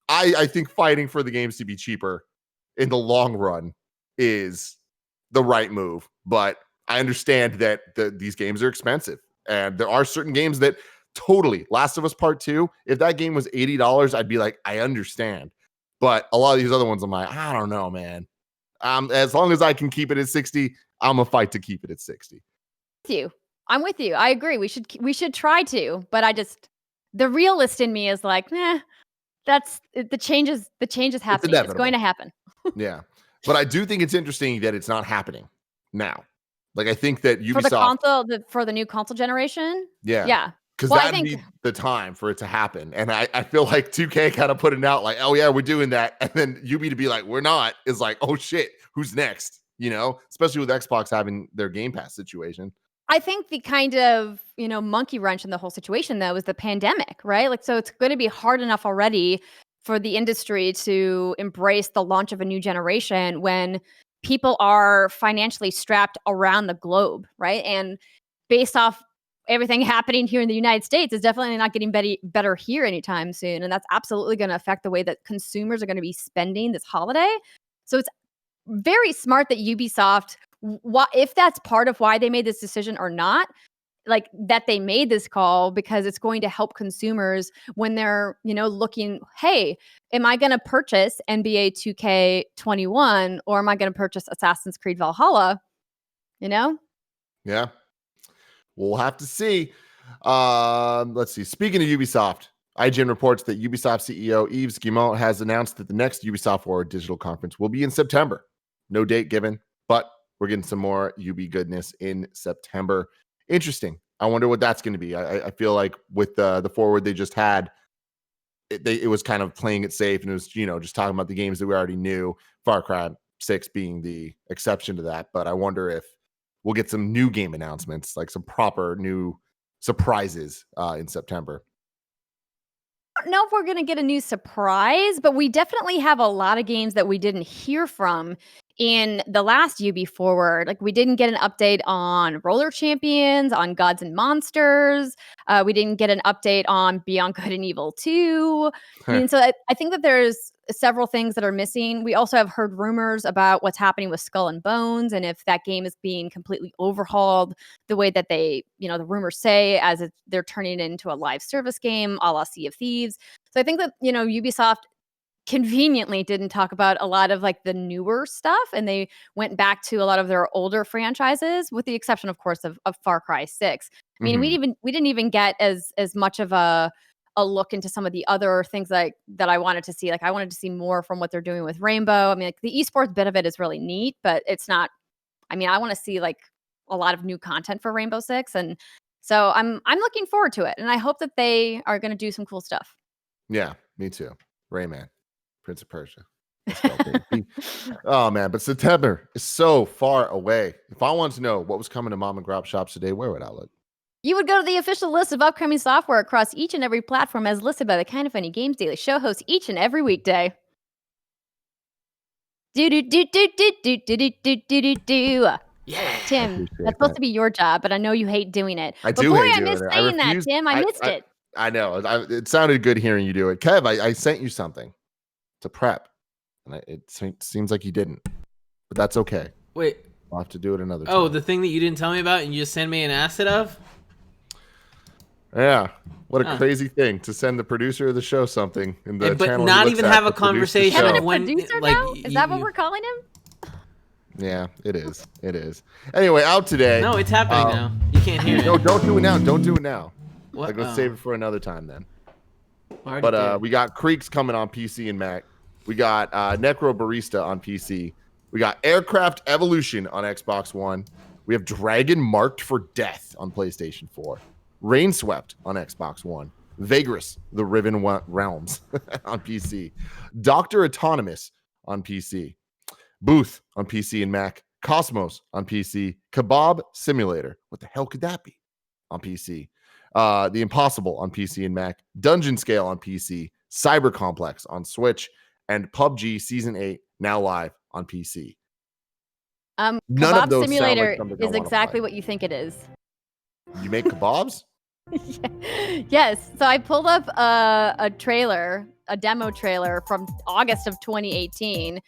Speaker 1: I think fighting for the games to be cheaper in the long run is the right move. But I understand that these games are expensive. And there are certain games that totally, Last of Us Part 2, if that game was $80, I'd be like, I understand. But a lot of these other ones, I'm like, I don't know, man. As long as I can keep it at 60, I'm a fight to keep it at 60.
Speaker 2: I'm with you. I agree. We should try to, but the realist in me is like, that's the changes happening. It's going to happen.
Speaker 1: Yeah. But I do think it's interesting that it's not happening now. Like I think that Ubisoft
Speaker 2: for the console, for the new console generation.
Speaker 1: Yeah. Because that'd be the time for it to happen. And I feel like 2K kind of put it out like, oh yeah, we're doing that. And then Ubi to be like, we're not, is like, oh shit, who's next? You know, especially with Xbox having their Game Pass situation.
Speaker 2: I think the kind of, monkey wrench in the whole situation, though, is the pandemic, right? Like, so it's going to be hard enough already for the industry to embrace the launch of a new generation when people are financially strapped around the globe, right? And based off everything happening here in the United States, is definitely not getting better here anytime soon. And that's absolutely going to affect the way that consumers are going to be spending this holiday. So it's very smart that Ubisoft, if that's part of why they made this decision or not, like that they made this call, because it's going to help consumers when they're, looking, hey, am I going to purchase NBA 2K21 or am I going to purchase Assassin's Creed Valhalla?
Speaker 1: Yeah. We'll have to see. Let's see. Speaking of Ubisoft, IGN reports that Ubisoft CEO Yves Guillemot has announced that the next Ubisoft Forward digital conference will be in September. No date given, but we're getting some more Ubi goodness in September. Interesting. I wonder what that's going to be. I feel like with the Forward they just had, it was kind of playing it safe, and it was, just talking about the games that we already knew, Far Cry 6 being the exception to that. But I wonder if we'll get some new game announcements, like some proper new surprises in September.
Speaker 2: I don't know if we're going to get a new surprise, but we definitely have a lot of games that we didn't hear from in the last Ubi Forward. Like, we didn't get an update on Roller Champions, on Gods and Monsters. We didn't get an update on Beyond Good and Evil 2. I mean, so I think that there's several things that are missing. We also have heard rumors about what's happening with Skull and Bones, and if that game is being completely overhauled the way that they, the rumors say, as they're turning it into a live service game, a la Sea of Thieves. So I think that, Ubisoft conveniently didn't talk about a lot of like the newer stuff, and they went back to a lot of their older franchises, with the exception, of course, of Far Cry 6. I mean, we didn't even get as much of a look into some of the other things that I wanted to see. Like, I wanted to see more from what they're doing with Rainbow. I mean, like, the esports bit of it is really neat, but it's not. I mean, I want to see like a lot of new content for Rainbow Six, and so I'm looking forward to it, and I hope that they are going to do some cool stuff.
Speaker 1: Yeah, me too. Rayman, Prince of Persia. Oh man, but September is so far away. If I wanted to know what was coming to mom and grop shops today, where would I look?
Speaker 2: You would go to the official list of upcoming software across each and every platform as listed by the Kind of Funny Games Daily Show hosts each and every weekday. Yeah, Tim, that's supposed to be your job, but I know you hate doing it.
Speaker 1: I
Speaker 2: miss saying that, Tim. I missed it.
Speaker 1: I know. It sounded good hearing you do it. Kev, I sent you something to prep, and it seems like you didn't, but that's okay.
Speaker 3: Wait.
Speaker 1: I'll have to do it another time.
Speaker 3: Oh, the thing that you didn't tell me about and you just sent me an asset of?
Speaker 1: Yeah, what a crazy thing to send the producer of the show something in the
Speaker 3: but
Speaker 1: channel.
Speaker 3: not even have a conversation
Speaker 2: of when, producer like, now? Is that what we're calling him?
Speaker 1: Yeah, it is. It is. Anyway, out today.
Speaker 3: No, it's happening now. You can't hear it.
Speaker 1: No, don't do it now. Don't do it now.
Speaker 3: What?
Speaker 1: Like, let's save it for another time then.
Speaker 3: But
Speaker 1: we got Creeks coming on PC and Mac. We got Necro Barista on PC. We got Aircraft Evolution on Xbox One. We have Dragon Marked for Death on PlayStation 4. Rainswept on Xbox One. Vagrus, The Riven Realms on PC. Doctor Autonomous on PC. Booth on PC and Mac. Cosmos on PC. Kebab Simulator. What the hell could that be? On PC. The Impossible on PC and Mac. Dungeon Scale on PC. Cyber Complex on Switch. And PUBG Season 8 now live on PC. None
Speaker 2: Kebab
Speaker 1: of those
Speaker 2: Simulator
Speaker 1: sound like something I
Speaker 2: is
Speaker 1: wanna
Speaker 2: exactly
Speaker 1: play.
Speaker 2: what you think it is.
Speaker 1: You make kebabs?
Speaker 2: Yes. So I pulled up a trailer, a demo trailer from August of 2018.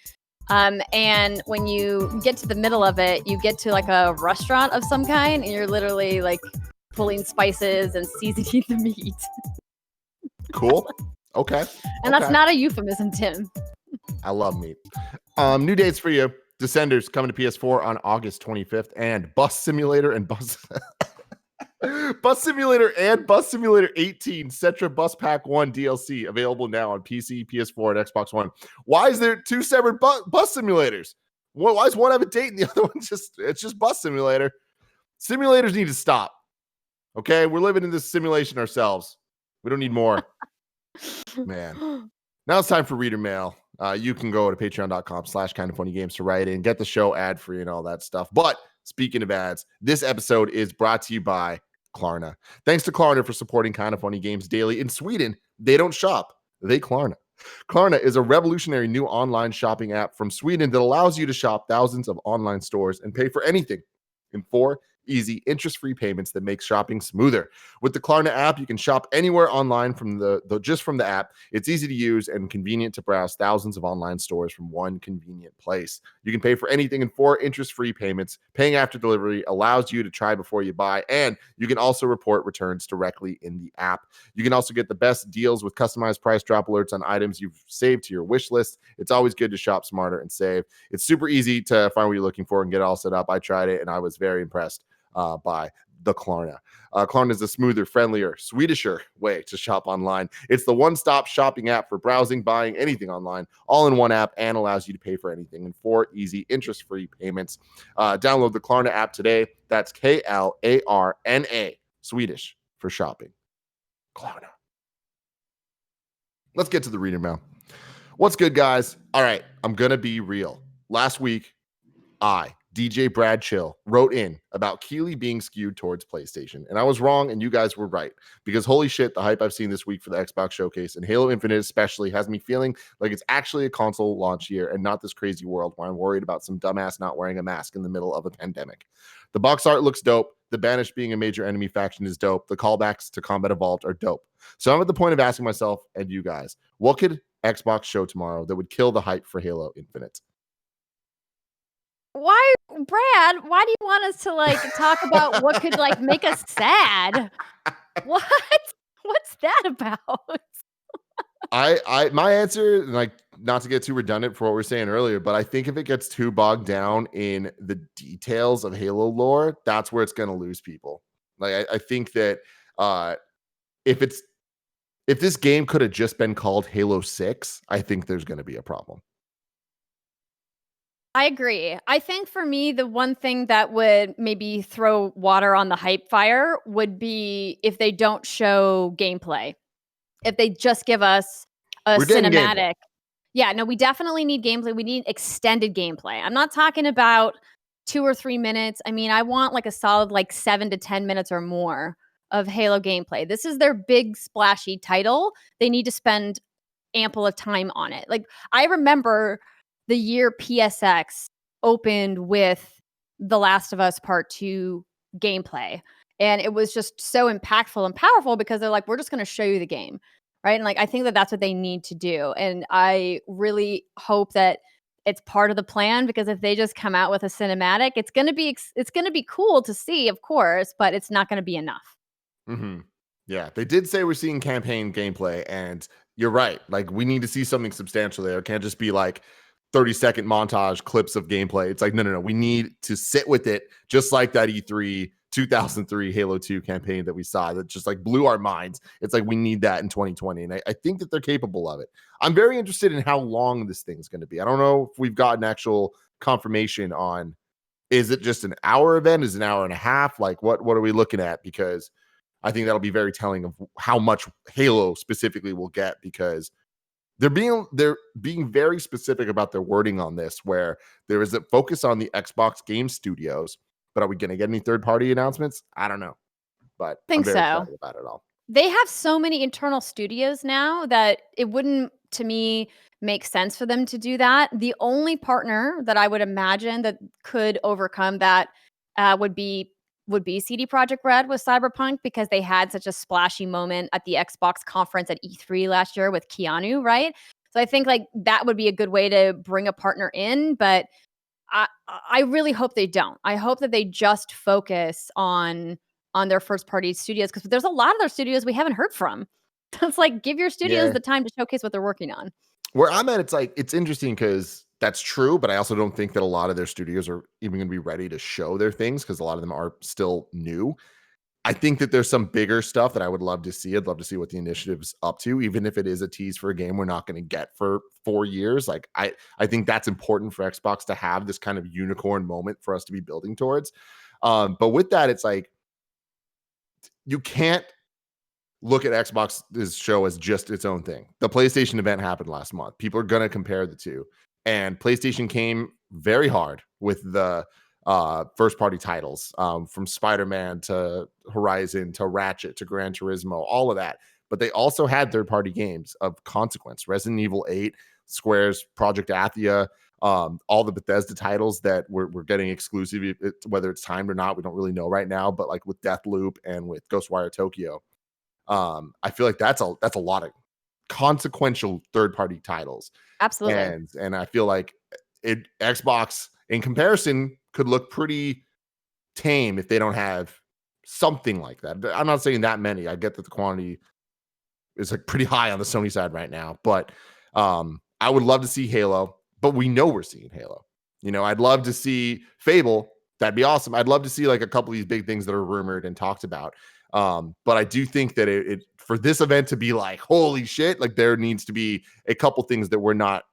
Speaker 2: And when you get to the middle of it, you get to like a restaurant of some kind, and you're literally like pulling spices and seasoning the meat.
Speaker 1: Cool. Okay.
Speaker 2: And that's not a euphemism, Tim.
Speaker 1: I love meat. New dates for you. Descenders coming to PS4 on August 25th, and Bus Simulator and Bus Simulator and Bus Simulator 18 Cetra Bus Pack 1 DLC available now on PC, PS4, and Xbox One. Why is there two separate bus simulators? Why does one have a date and the other one it's just Bus Simulator? Simulators need to stop. Okay, we're living in this simulation ourselves. We don't need more. Man. Now it's time for reader mail. You can go to patreon.com/kindoffunnygames to write in, get the show ad free and all that stuff. But speaking of ads, this episode is brought to you by KLARNA. Thanks to KLARNA for supporting Kind of Funny Games daily. In Sweden, they don't shop, they KLARNA. KLARNA is a revolutionary new online shopping app from Sweden that allows you to shop thousands of online stores and pay for anything in 4 easy interest-free payments that make shopping smoother. With the KLARNA app, you can shop anywhere online from just from the app. It's easy to use and convenient to browse thousands of online stores from one convenient place. You can pay for anything in 4 interest-free payments. Paying after delivery allows you to try before you buy, and you can also report returns directly in the app. You can also get the best deals with customized price drop alerts on items you've saved to your wish list. It's always good to shop smarter and save. It's super easy to find what you're looking for and get it all set up. I tried it and I was very impressed by the KLARNA. KLARNA is a smoother, friendlier, Swedisher way to shop online. It's the one-stop shopping app for browsing, buying anything online, all in one app, and allows you to pay for anything in 4 easy, interest-free payments. Download the KLARNA app today. That's KLARNA, Swedish for shopping. KLARNA. Let's get to the reader mail. What's good, guys? All right, I'm going to be real. Last week, DJBradChill wrote in about Keighley being skewed towards PlayStation. And I was wrong, and you guys were right. Because holy shit, the hype I've seen this week for the Xbox Showcase, and Halo Infinite especially, has me feeling like it's actually a console launch year and not this crazy world where I'm worried about some dumbass not wearing a mask in the middle of a pandemic. The box art looks dope. The Banished being a major enemy faction is dope. The callbacks to Combat Evolved are dope. So I'm at the point of asking myself and you guys, what could Xbox show tomorrow that would kill the hype for Halo Infinite?
Speaker 2: Why, Brad? Why do you want us to like talk about what could like make us sad? What? What's that about?
Speaker 1: My answer, like, not to get too redundant for what we were saying earlier, but I think if it gets too bogged down in the details of Halo lore, that's where it's going to lose people. Like, I think that if this game could have just been called Halo 6, I think there's going to be a problem.
Speaker 2: I agree. I think for me, the one thing that would maybe throw water on the hype fire would be if they don't show gameplay. If they just give us a cinematic. Yeah, no, we definitely need gameplay. We need extended gameplay. I'm not talking about 2 or 3 minutes. I mean, I want like a solid like 7 to 10 minutes or more of Halo gameplay. This is their big splashy title. They need to spend ample of time on it. Like, I remember the year PSX opened with The Last of Us Part 2 gameplay. And it was just so impactful and powerful because they're like, we're just going to show you the game. Right. And like, I think that that's what they need to do. And I really hope that it's part of the plan, because if they just come out with a cinematic, it's going to be cool to see, of course, but it's not going to be enough.
Speaker 1: Mm-hmm. Yeah, they did say we're seeing campaign gameplay, and you're right. Like, we need to see something substantial there. It can't just be like 30-second montage clips of gameplay. It's like, no. We need to sit with it, just like that E3 2003 Halo 2 campaign that we saw that just like blew our minds. It's like we need that in 2020. And I think that they're capable of it. I'm very interested in how long this thing's going to be. I don't know if we've gotten actual confirmation on, is it just an hour event? Is it an hour and a half? Like what are we looking at? Because I think that'll be very telling of how much Halo specifically will get, because they're being very specific about their wording on this, where there is a focus on the Xbox game studios. But are we going to get any third-party announcements? I don't know. But I'm very excited about it all.
Speaker 2: They have so many internal studios now that it wouldn't, to me, make sense for them to do that. The only partner that I would imagine that could overcome that would be CD Projekt Red with Cyberpunk, because they had such a splashy moment at the Xbox conference at E3 last year with Keanu, right? So I think like that would be a good way to bring a partner in, but I really hope they don't. I hope that they just focus on their first party studios, because there's a lot of their studios we haven't heard from. It's like, give your studios the time to showcase what they're working on.
Speaker 1: Where I'm at, it's like, it's interesting because that's true, but I also don't think that a lot of their studios are even going to be ready to show their things, because a lot of them are still new. I think that there's some bigger stuff that I would love to see. I'd love to see what the initiative's up to, even if it is a tease for a game we're not going to get for 4 years. Like I think that's important for Xbox to have this kind of unicorn moment for us to be building towards. But with that, it's like, you can't look at Xbox's show as just its own thing. The PlayStation event happened last month. People are going to compare the two. And PlayStation came very hard with the first party titles, from Spider-Man to Horizon to Ratchet to Gran Turismo, all of that. But they also had third party games of consequence. Resident Evil 8, Square's Project Athia, all the Bethesda titles that we're getting exclusive, whether it's timed or not, we don't really know right now. But like with Deathloop and with Ghostwire Tokyo, I feel like that's a lot of consequential third party titles.
Speaker 2: Absolutely.
Speaker 1: And I feel like Xbox in comparison could look pretty tame if they don't have something like that. I'm not saying that many. I get that the quantity is like pretty high on the Sony side right now, but I would love to see Halo, but we know we're seeing Halo. You know, I'd love to see Fable. That'd be awesome. I'd love to see like a couple of these big things that are rumored and talked about. But I do think that it for this event to be like, holy shit, like there needs to be a couple things that we're not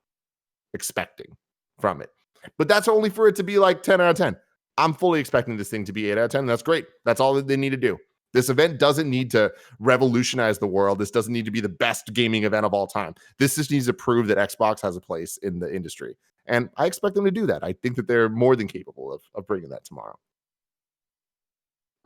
Speaker 1: expecting from it. But that's only for it to be like 10 out of 10. I'm fully expecting this thing to be 8 out of 10. That's great. That's all that they need to do. This event doesn't need to revolutionize the world. This doesn't need to be the best gaming event of all time. This just needs to prove that Xbox has a place in the industry. And I expect them to do that. I think that they're more than capable of bringing that tomorrow.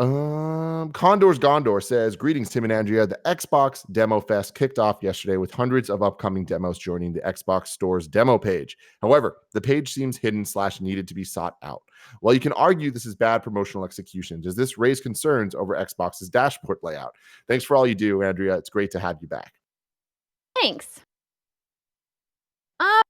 Speaker 1: Condor's Gondor says, greetings, Tim and Andrea. The Xbox Demo Fest kicked off yesterday with hundreds of upcoming demos joining the Xbox Store's demo page. However, the page seems hidden / needed to be sought out. While you can argue this is bad promotional execution, does this raise concerns over Xbox's dashboard layout? Thanks for all you do, Andrea. It's great to have you back.
Speaker 2: Thanks. I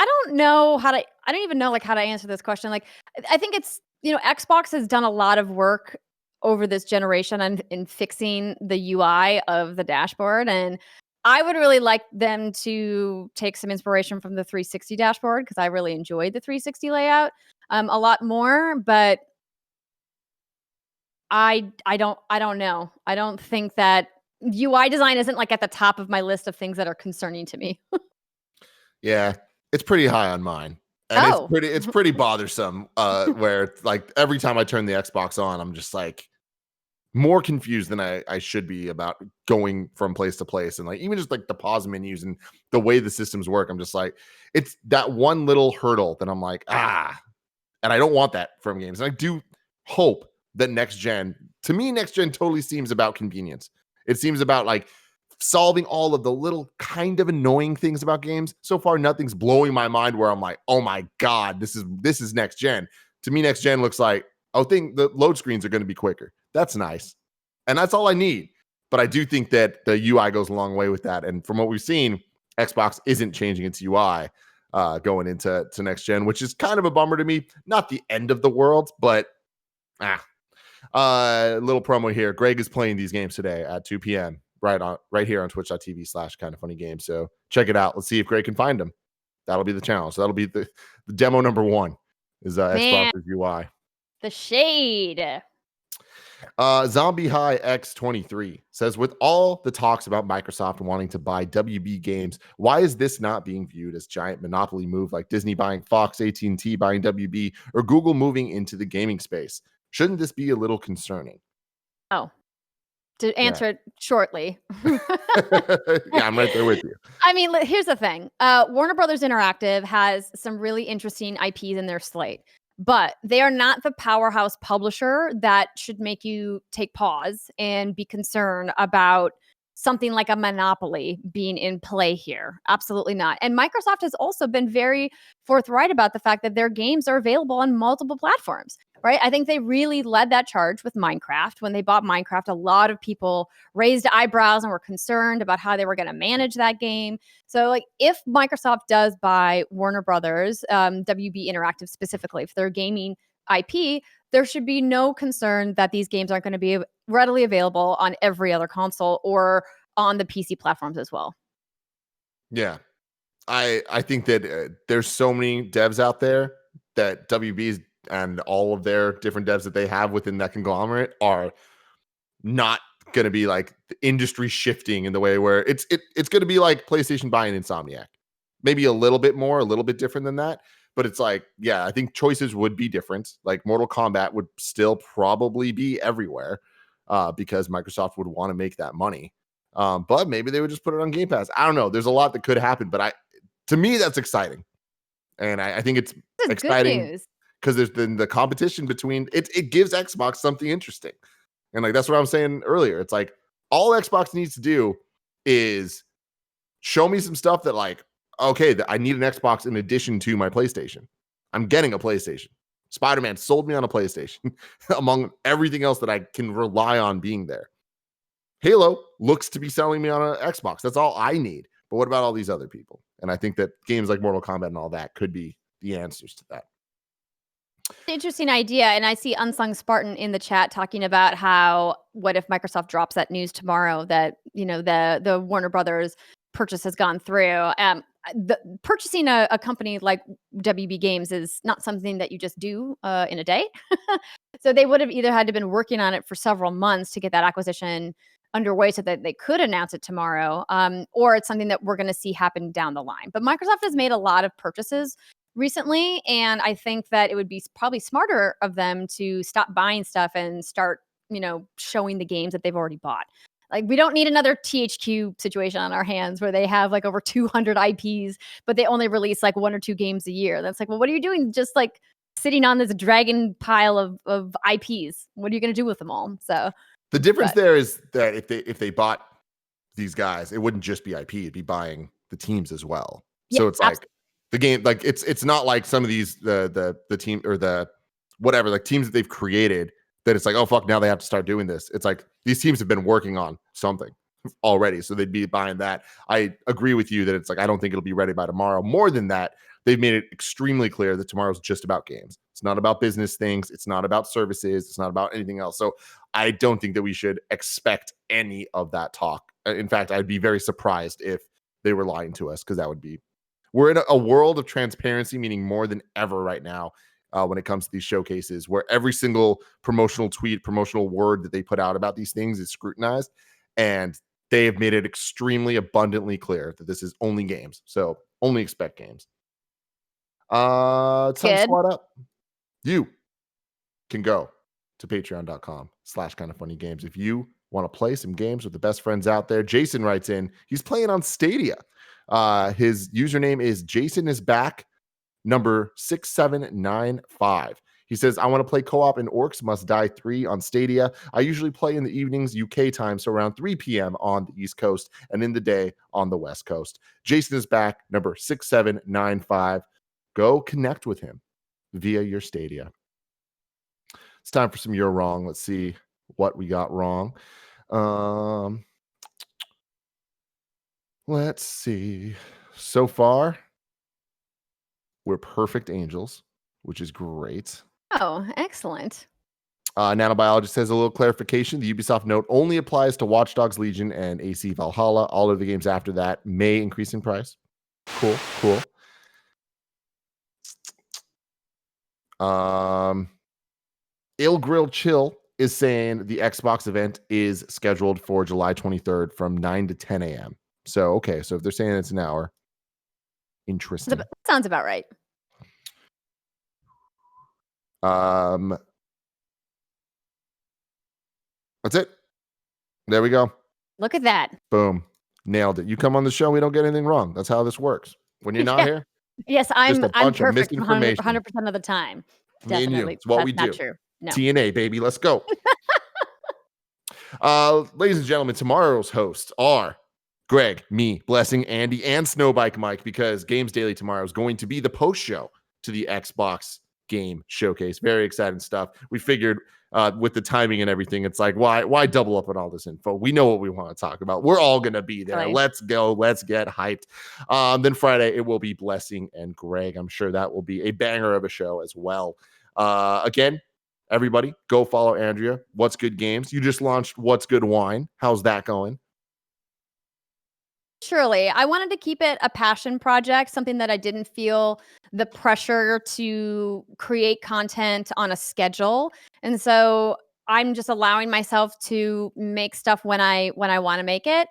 Speaker 2: don't know how to, I don't even know like how to answer this question. Like, I think it's, Xbox has done a lot of work over this generation in fixing the UI of the dashboard. And I would really like them to take some inspiration from the 360 dashboard, because I really enjoyed the 360 layout a lot more. But I don't know. I don't think that UI design isn't like at the top of my list of things that are concerning to me.
Speaker 1: Yeah, it's pretty high on mine. And it's pretty bothersome, where it's like every time I turn the Xbox on, I'm just like more confused than I should be about going from place to place. And like, even just like the pause menus and the way the systems work, I'm just like, it's that one little hurdle that I'm like, and I don't want that from games. And I do hope that next gen totally seems about convenience. It seems about like solving all of the little kind of annoying things about games. So far, nothing's blowing my mind where I'm like, oh my God, this is next gen. To me, next gen looks like, the load screens are going to be quicker. That's nice. And that's all I need. But I do think that the UI goes a long way with that. And from what we've seen, Xbox isn't changing its UI going into next gen, which is kind of a bummer to me. Not the end of the world, but little promo here. Greg is playing these games today at 2 p.m. right here on twitch.tv/kindoffunnygames. So check it out. Let's see if Greg can find them. That'll be the challenge. So that'll be the demo number 1 is Xbox's UI.
Speaker 2: The shade.
Speaker 1: Zombie High X23 says, with all the talks about Microsoft wanting to buy WB Games, why is this not being viewed as giant monopoly move like Disney buying Fox, AT&T buying WB, or Google moving into the gaming space? Shouldn't this be a little concerning?
Speaker 2: Oh, to answer it shortly.
Speaker 1: Yeah, I'm right there with you.
Speaker 2: I mean, here's the thing. Warner Brothers Interactive has some really interesting IPs in their slate, but they are not the powerhouse publisher that should make you take pause and be concerned about something like a monopoly being in play here. Absolutely not. And Microsoft has also been very forthright about the fact that their games are available on multiple platforms, right? I think they really led that charge with Minecraft. When they bought Minecraft, a lot of people raised eyebrows and were concerned about how they were going to manage that game. So, like, if Microsoft does buy Warner Brothers, WB Interactive specifically, for their gaming IP, there should be no concern that these games aren't going to be readily available on every other console or on the PC platforms as well.
Speaker 1: Yeah. I think that there's so many devs out there that WB's and all of their different devs that they have within that conglomerate are not going to be like the industry shifting in the way where it's going to be like PlayStation buying Insomniac. Maybe a little bit more, a little bit different than that. But it's like, yeah, I think choices would be different. Like Mortal Kombat would still probably be everywhere because Microsoft would want to make that money. But maybe they would just put it on Game Pass. I don't know. There's a lot that could happen, but to me, that's exciting. And I think it's exciting because there's the competition between it gives Xbox something interesting. And like, that's what I was saying earlier. It's like all Xbox needs to do is show me some stuff that like, okay, I need an Xbox in addition to my PlayStation. I'm getting a PlayStation. Spider-Man sold me on a PlayStation among everything else that I can rely on being there. Halo looks to be selling me on an Xbox. That's all I need. But what about all these other people? And I think that games like Mortal Kombat and all that could be the answers to that.
Speaker 2: Interesting idea. And I see Unsung Spartan in the chat talking about how, what if Microsoft drops that news tomorrow that, you know, the Warner Brothers purchase has gone through. Purchasing a company like WB Games is not something that you just do in a day. So they would have either had to been working on it for several months to get that acquisition underway so that they could announce it tomorrow, or it's something that we're going to see happen down the line. But Microsoft has made a lot of purchases recently, and I think that it would be probably smarter of them to stop buying stuff and start, you know, showing the games that they've already bought. Like, we don't need another THQ situation on our hands where they have like over 200 IPs, but they only release like 1 or 2 games a year. That's like, well, what are you doing? Just like sitting on this dragon pile of IPs. What are you going to do with them all? So
Speaker 1: the difference there is that if they bought these guys, it wouldn't just be IP; it'd be buying the teams as well.
Speaker 2: Yeah,
Speaker 1: so it's like the game, like it's not like some of these the team or the whatever like teams that they've created that it's like, oh fuck, now they have to start doing this. It's like these teams have been working on something already, so they'd be buying that. I agree with you that it's like I don't think it'll be ready by tomorrow. More than that, they've made it extremely clear that tomorrow's just about games. It's not about business things. It's not about services. It's not about anything else. So I don't think that we should expect any of that talk. In fact, I'd be very surprised if they were lying to us, because that would be, we're in a world of transparency, meaning more than ever right now when it comes to these showcases, where every single promotional tweet, promotional word that they put out about these things is scrutinized. And they have made it extremely abundantly clear that this is only games. So only expect games. Time to squad up. You can go to patreon.com/kindoffunnygames if you want to play some games with the best friends out there. Jason writes in, he's playing on Stadia. His username is Jasonisback number 6795. He says, I want to play co-op in Orcs Must Die 3 on Stadia. I usually play in the evenings UK time, so around 3 p.m. on the East Coast, and in the day on the West Coast. Jasonisback number 6795. Go connect with him via your Stadia. It's time for some You're Wrong. Let's see what we got wrong. Let's see. So far, we're perfect angels, which is great.
Speaker 2: Oh, excellent.
Speaker 1: Nanobiologist says a little clarification. The Ubisoft note only applies to Watch Dogs Legion and AC Valhalla. All of the games after that may increase in price. Cool. Il Grill Chill is saying the Xbox event is scheduled for July 23rd from 9 to 10 a.m. So, okay. So if they're saying it's an hour, interesting.
Speaker 2: That sounds about right.
Speaker 1: That's it. There we go.
Speaker 2: Look at that.
Speaker 1: Boom. Nailed it. You come on the show, we don't get anything wrong. That's how this works. When you're not here,
Speaker 2: yes, I'm perfect
Speaker 1: misinformation.
Speaker 2: 100% of the time.
Speaker 1: Me and you.
Speaker 2: Definitely.
Speaker 1: It's what
Speaker 2: That's
Speaker 1: we do.
Speaker 2: not true. No.
Speaker 1: TNA, baby. Let's go. Ladies and gentlemen, tomorrow's hosts are Greg, me, Blessing, Andy, and SnowBikeMike, because Games Daily tomorrow is going to be the post show to the Xbox game showcase. Very exciting stuff. We figured with the timing and everything, it's like, why double up on all this info? We know what we want to talk about. We're all going to be there.
Speaker 2: Right.
Speaker 1: Let's go. Let's get hyped. Then Friday, it will be Blessing and Greg. I'm sure that will be a banger of a show as well. Again, everybody, go follow Andrea. What's Good Games? You just launched What's Good Wine. How's that going?
Speaker 2: Surely. I wanted to keep it a passion project, something that I didn't feel the pressure to create content on a schedule. And so I'm just allowing myself to make stuff when I want to make it,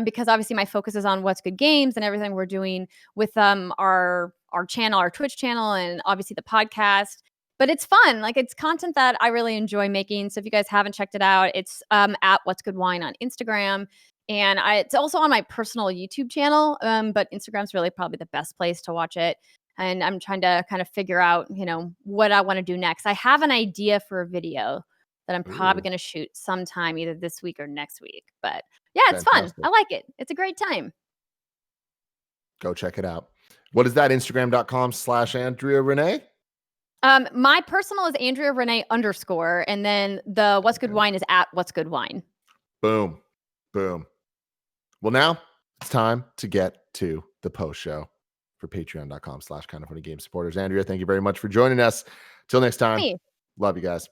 Speaker 2: because obviously my focus is on What's Good Games and everything we're doing with our channel, our Twitch channel, and obviously the podcast. But it's fun. Like, it's content that I really enjoy making. So if you guys haven't checked it out, it's at What's Good Wine on Instagram. And it's also on my personal YouTube channel, but Instagram's really probably the best place to watch it. And I'm trying to kind of figure out, what I want to do next. I have an idea for a video that I'm probably going to shoot sometime either this week or next week. But yeah, it's fun. I like it. It's a great time.
Speaker 1: Go check it out. What is that? Instagram.com/Andrea Rene?
Speaker 2: My personal is Andrea Rene _. And then the What's Good Wine is at What's Good Wine.
Speaker 1: Boom. Well, now it's time to get to the post show for patreon.com/kindoffunnygames supporters. Andrea, thank you very much for joining us. Till next time.
Speaker 2: Hey.
Speaker 1: Love you guys.